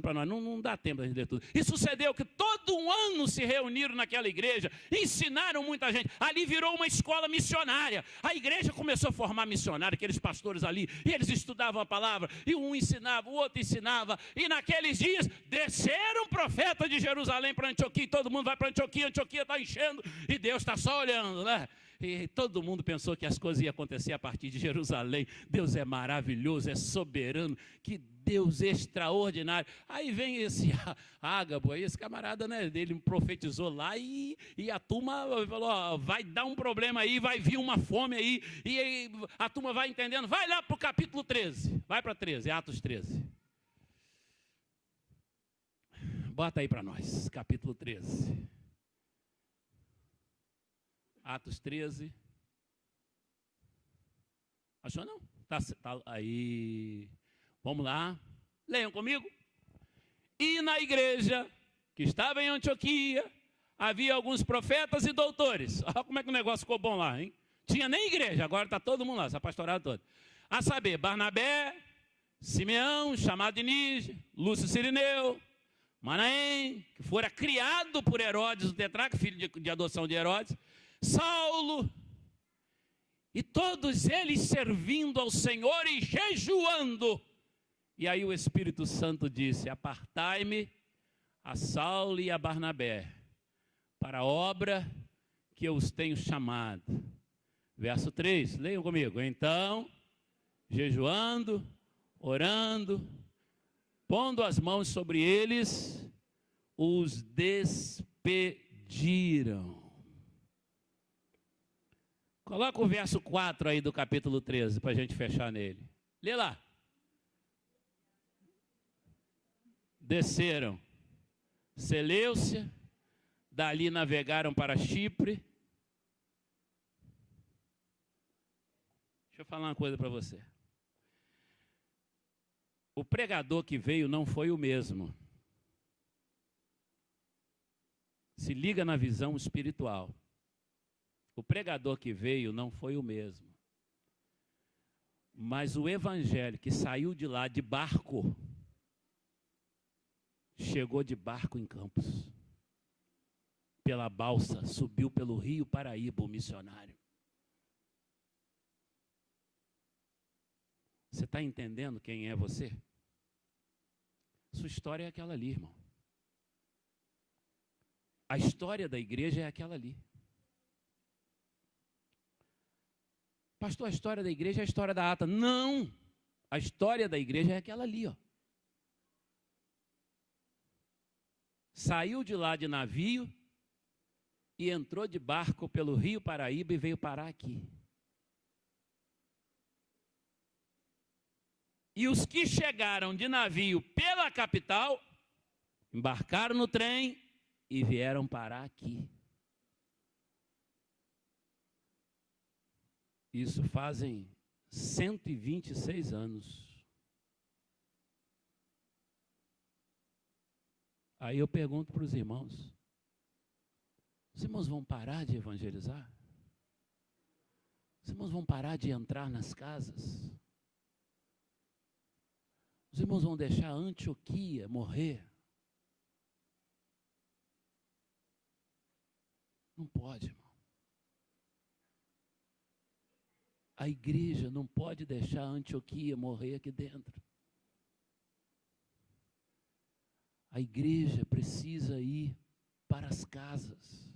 para nós, não dá tempo de ler tudo. E sucedeu que todo um ano se reuniram naquela igreja, ensinaram muita gente, ali virou uma escola missionária, a igreja começou a formar missionários, aqueles pastores ali, e eles estudavam a palavra, e um ensinava, o outro ensinava, e naqueles dias desceram profeta de Jerusalém para Antioquia, e todo mundo vai para Antioquia, Antioquia está enchendo, e Deus está só olhando, né? E todo mundo pensou que as coisas iam acontecer a partir de Jerusalém. Deus é maravilhoso, é soberano, que Deus extraordinário. Aí vem esse Ágabo, esse camarada, né, ele profetizou lá e a turma falou, ó, vai dar um problema aí, vai vir uma fome aí, e aí a turma vai entendendo. Vai lá para o capítulo 13, vai para 13, Atos 13. Bota aí para nós, capítulo 13. Atos 13. Achou não? Tá aí. Vamos lá. Leiam comigo. E na igreja que estava em Antioquia, havia alguns profetas e doutores. Olha como é que o negócio ficou bom lá, hein? Tinha nem igreja, agora está todo mundo lá, essa pastorada toda. A saber, Barnabé, Simeão, chamado de Níger, Lúcio Cirineu, Manaém, que fora criado por Herodes, o tetrarca, filho de adoção de Herodes, Saulo, e todos eles servindo ao Senhor e jejuando. E aí o Espírito Santo disse, apartai-me a Saulo e a Barnabé para a obra que eu os tenho chamado. Verso 3, leiam comigo. Então, jejuando, orando, pondo as mãos sobre eles, os despediram. Coloca o verso 4 aí do capítulo 13, para a gente fechar nele. Lê lá. Desceram Seleucia, dali navegaram para Chipre. Deixa eu falar uma coisa para você. O pregador que veio não foi o mesmo. Se liga na visão espiritual. O pregador que veio não foi o mesmo. Mas o evangelho que saiu de lá de barco, chegou de barco em Campos. Pela balsa, subiu pelo Rio Paraíba o missionário. Você está entendendo quem é você? Sua história é aquela ali, irmão. A história da igreja é aquela ali. Pastor, a história da igreja é a história da ata. Não! A história da igreja é aquela ali, ó. Saiu de lá de navio e entrou de barco pelo Rio Paraíba e veio parar aqui. E os que chegaram de navio pela capital, embarcaram no trem e vieram parar aqui. Isso fazem 126 anos. Aí eu pergunto para os irmãos: os irmãos vão parar de evangelizar? Os irmãos vão parar de entrar nas casas? Os irmãos vão deixar a Antioquia morrer? Não pode, irmão. A igreja não pode deixar a Antioquia morrer aqui dentro. A igreja precisa ir para as casas.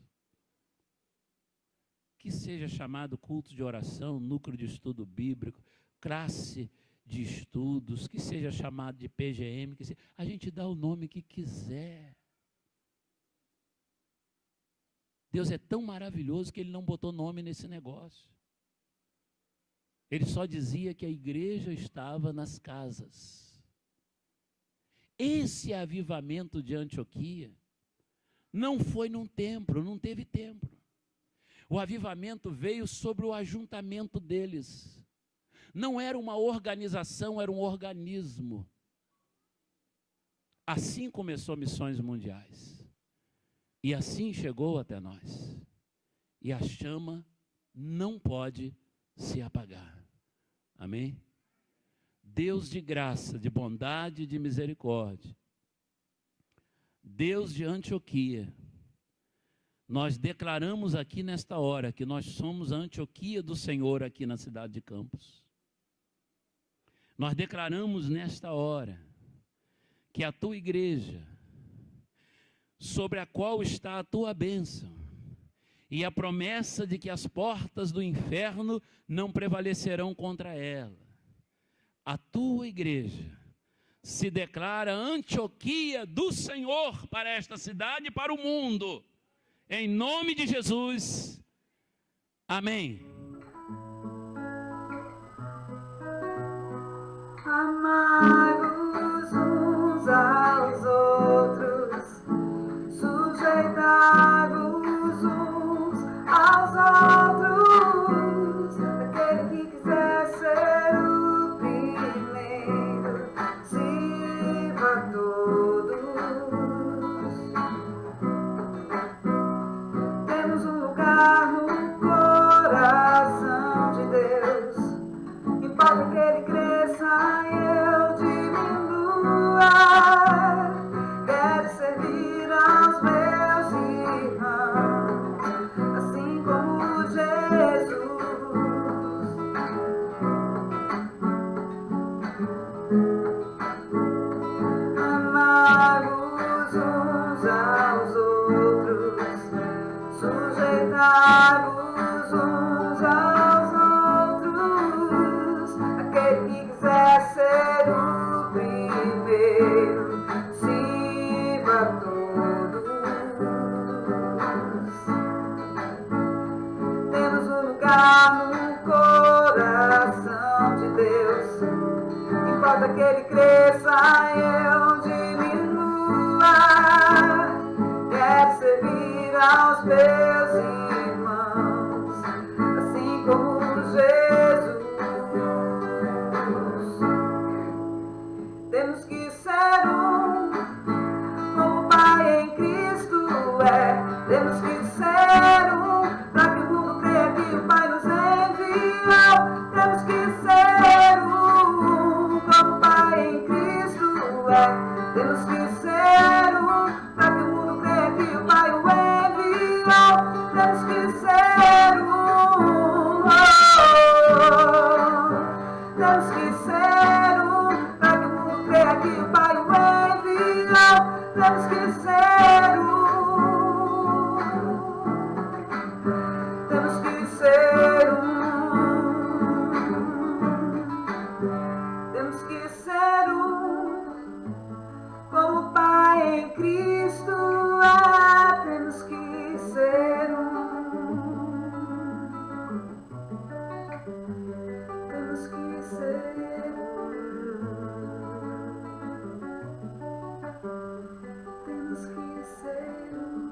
Que seja chamado culto de oração, núcleo de estudo bíblico, classe de estudos, que seja chamado de PGM, que seja, a gente dá o nome que quiser. Deus é tão maravilhoso que Ele não botou nome nesse negócio. Ele só dizia que a igreja estava nas casas. Esse avivamento de Antioquia não foi num templo, não teve templo. O avivamento veio sobre o ajuntamento deles. Não era uma organização, era um organismo. Assim começou Missões Mundiais. E assim chegou até nós. E a chama não pode se apagar. Amém? Deus de graça, de bondade e de misericórdia. Deus de Antioquia. Nós declaramos aqui nesta hora que nós somos a Antioquia do Senhor aqui na cidade de Campos. Nós declaramos nesta hora que a tua igreja, sobre a qual está a tua bênção, e a promessa de que as portas do inferno não prevalecerão contra ela, a tua igreja se declara Antioquia do Senhor para esta cidade e para o mundo. Em nome de Jesus. Amém. Amai-vos uns aos outros, sujeitai-vos uns aos outros. Aquele que quiser ser o primeiro, sirva a todos. Temos um lugar no coração de Deus. Importa que Ele cresça e eu diminua. Quero servir aos meus irmãos, assim como Jesus. Amai-vos uns aos outros, sujeitai-vos uns aos outros. Aquele que quiser ser o primeiro, sirva a todos. Temos um lugar no coração de Deus. Importa que Ele cresça e eu diminua. Quero servir aos meus irmãos, assim como Jesus. Temos que ser um, como o Pai em Cristo é. Temos que ser um, para que o mundo creia que o Pai nos enviou. Temos que ser um, como o Pai em Cristo é. Temos que ser um, para que o mundo creia que o Pai o enviou. Temos Temos que ser um. Temos que ser um. Temos que ser um. Como o Pai em Cristo é. Temos que ser um. Temos que ser um. Temos que ser um.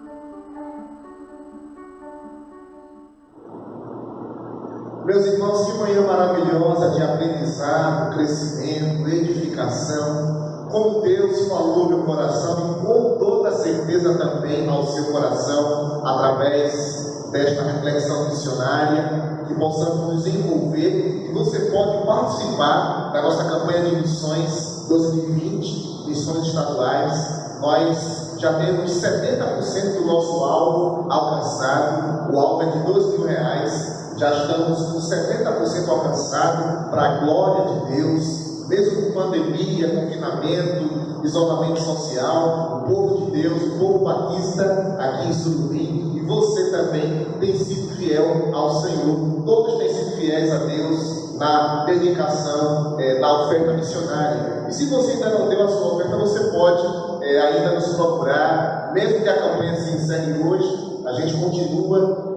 Meus irmãos, que manhã maravilhosa de aprendizado, crescimento, edificação. Como Deus falou no meu coração e com toda certeza também ao seu coração, através desta reflexão missionária, que possamos nos envolver. E você pode participar da nossa campanha de missões 2020, missões estaduais. Nós já temos 70% do nosso alvo alcançado. O alvo é de R$2.000. Já estamos com 70% alcançado, para a glória de Deus, mesmo com pandemia, confinamento, isolamento social. O povo de Deus, o povo batista aqui em Surubim, e você também tem sido fiel ao Senhor. Todos têm sido fiéis a Deus na dedicação da oferta missionária. E se você ainda não deu a sua oferta, você pode ainda nos procurar, mesmo que a campanha se encerre hoje. A gente continua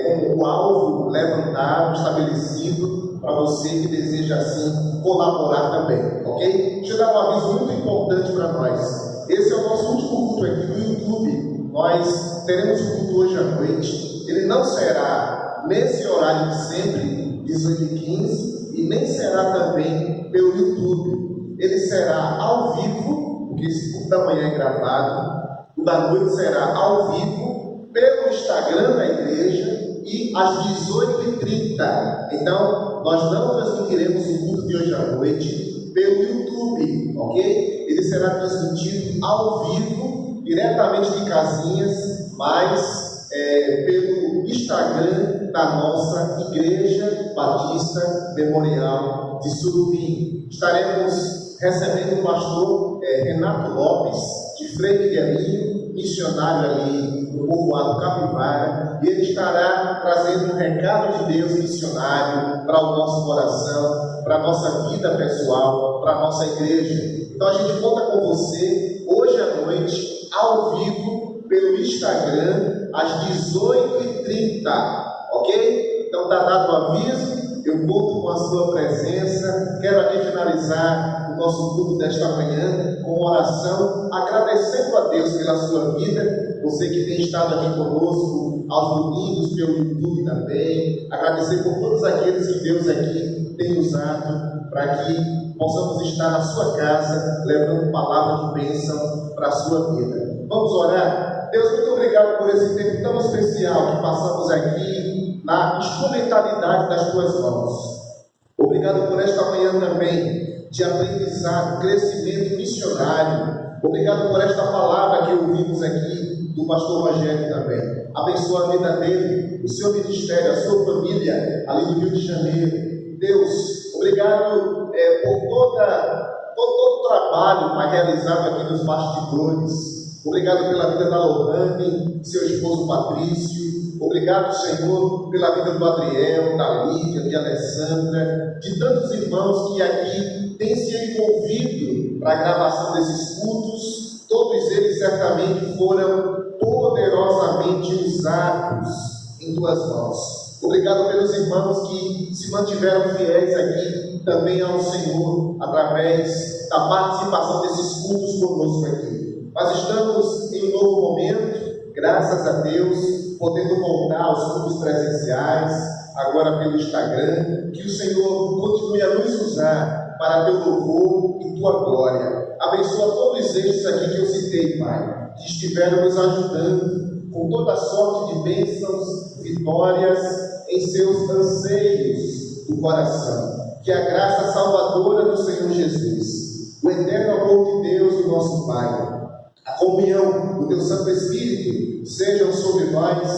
com o alvo levantado, estabelecido, para você que deseja assim colaborar também, ok? Deixa eu dar um aviso muito importante para nós. Esse é o nosso último culto aqui no YouTube. Nós teremos um culto hoje à noite. Ele não será nesse horário de sempre, 18h15, e nem será também pelo YouTube. Ele será ao vivo, porque esse culto da manhã é gravado. O da noite será ao vivo pelo Instagram da igreja e às 18h30. Então, nós não transmitiremos o culto de hoje à noite pelo YouTube, ok? Ele será transmitido ao vivo, diretamente de casinhas, mas pelo Instagram da nossa Igreja Batista Memorial de Surubim. Estaremos recebendo o pastor Renato Lopes, de Frei Miguelinho, missionário ali no povoado Capivara, e ele estará trazendo um recado de Deus missionário para o nosso coração, para a nossa vida pessoal, para a nossa igreja. Então a gente conta com você hoje à noite, ao vivo, pelo Instagram, às 18h30, ok? Então está dado o aviso. Eu conto com a sua presença. Quero aqui finalizar o nosso culto desta manhã com uma oração, agradecendo a Deus pela sua vida, você que tem estado aqui conosco aos domingos pelo YouTube também. Agradecer por todos aqueles que Deus aqui tem usado para que possamos estar na sua casa, levando palavra de bênção para a sua vida. Vamos orar? Deus, muito obrigado por esse tempo tão especial que passamos aqui na instrumentalidade das tuas mãos. Obrigado por esta manhã também de aprendizado, crescimento missionário. Obrigado por esta palavra que ouvimos aqui do pastor Rogério também. Abençoa a vida dele, o seu ministério, a sua família ali no Rio de Janeiro. Deus, obrigado por todo o trabalho realizado aqui nos bastidores. Obrigado pela vida da Lohane, seu esposo Patrício. Obrigado, Senhor, pela vida do Adriel, da Lídia, de Alessandra, de tantos irmãos que aqui têm se envolvido para a gravação desses cultos. Todos eles certamente foram poderosamente usados em tuas mãos. Obrigado pelos irmãos que se mantiveram fiéis aqui também ao Senhor, através da participação desses cultos conosco aqui. Nós estamos em um novo momento, graças a Deus, podendo voltar aos cultos presenciais, agora pelo Instagram. Que o Senhor continue a nos usar para teu louvor e tua glória. Abençoa todos estes aqui que eu citei, Pai, que estiveram nos ajudando com toda a sorte de bênçãos, vitórias em seus anseios do coração. Que a graça salvadora do Senhor Jesus, o eterno amor de Deus, o nosso Pai, a comunhão do teu Santo Espírito sejam sobre nós,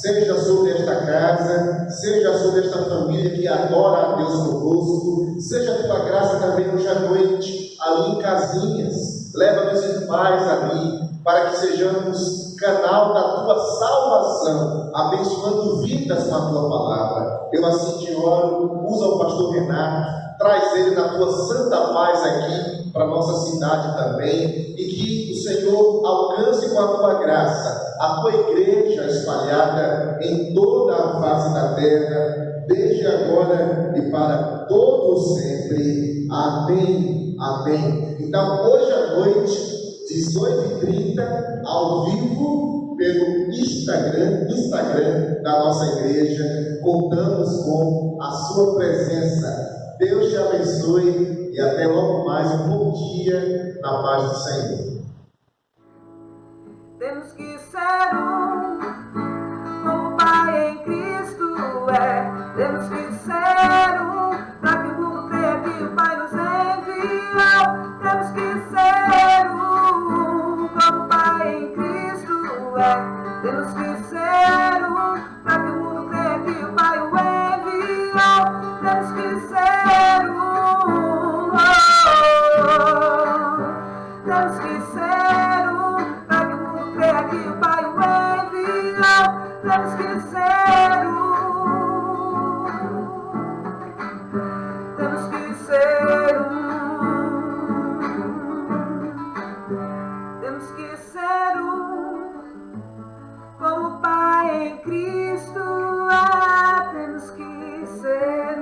seja sobre esta casa, seja sobre esta família que adora a Deus conosco, seja a tua graça também hoje à noite, ali em casinhas, leva-nos em paz ali, para que sejamos canal da tua salvação, abençoando vidas com a tua palavra. Eu assim te oro, usa o pastor Renato, traz ele na tua santa paz aqui para a nossa cidade também, e que o Senhor alcance com a tua graça a tua igreja espalhada em toda a face da terra, desde agora e para todo sempre. Amém, amém. Então hoje à noite, 18h30, ao vivo pelo Instagram da nossa igreja, contamos com a sua presença. Deus te abençoe e até logo mais. Um bom dia na paz do Senhor. Temos que ser como o Pai em Cristo é. Temos que ser para que o mundo creia que o Pai nos enviou. Temos que ser como o Pai em Cristo é. Temos que ser para que o mundo creia que o Pai o enviou. Temos que ser temos que ser para que o mundo creia que o Pai o enviou. Temos que ser temos que ser temos que ser como o Pai em Cristo é. Temos que ser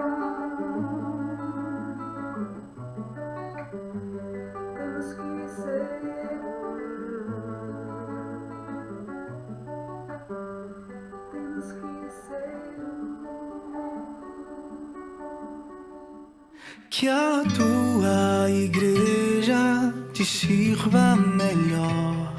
temos que ser temos que ser que a tua igreja te sirva melhor,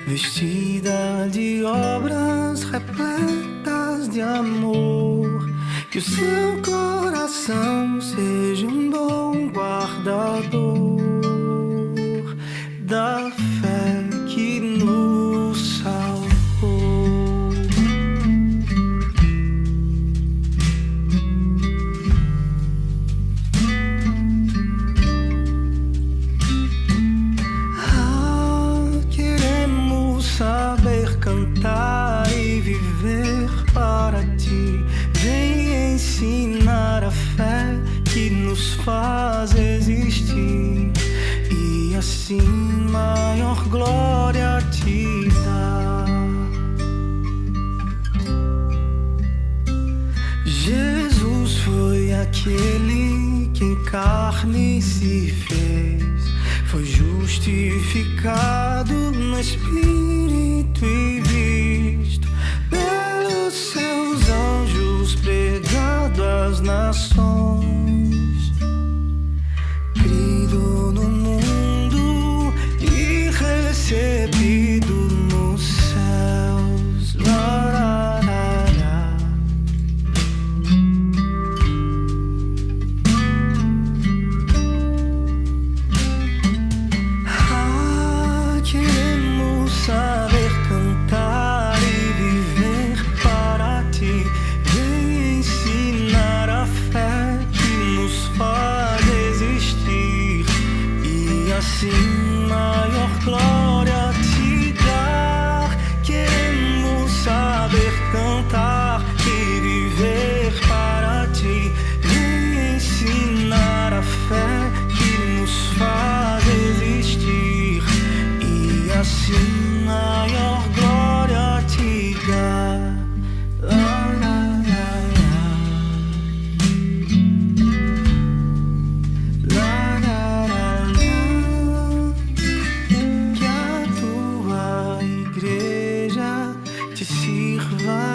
vestida de obras repletas de amor, que o seu coração seja um bom guardador da fé que nos salvou. Queremos saber cantar e viver para ti. Vem ensinar a fé que nos faz existir, e assim maior glória te dá. Jesus foi aquele que em carne se fez, foi justificado no Espírito e visto pelos seus anjos, pregado às nações, crido no mundo e recebido nos céus. Queremos saber cantar e viver para ti. Vem ensinar a fé que nos faz existir, e assim maior glória te dar. Queremos saber cantar e viver para ti. Vem ensinar a fé que nos faz existir, e assim maior glória te dá. Que a tua igreja te sirva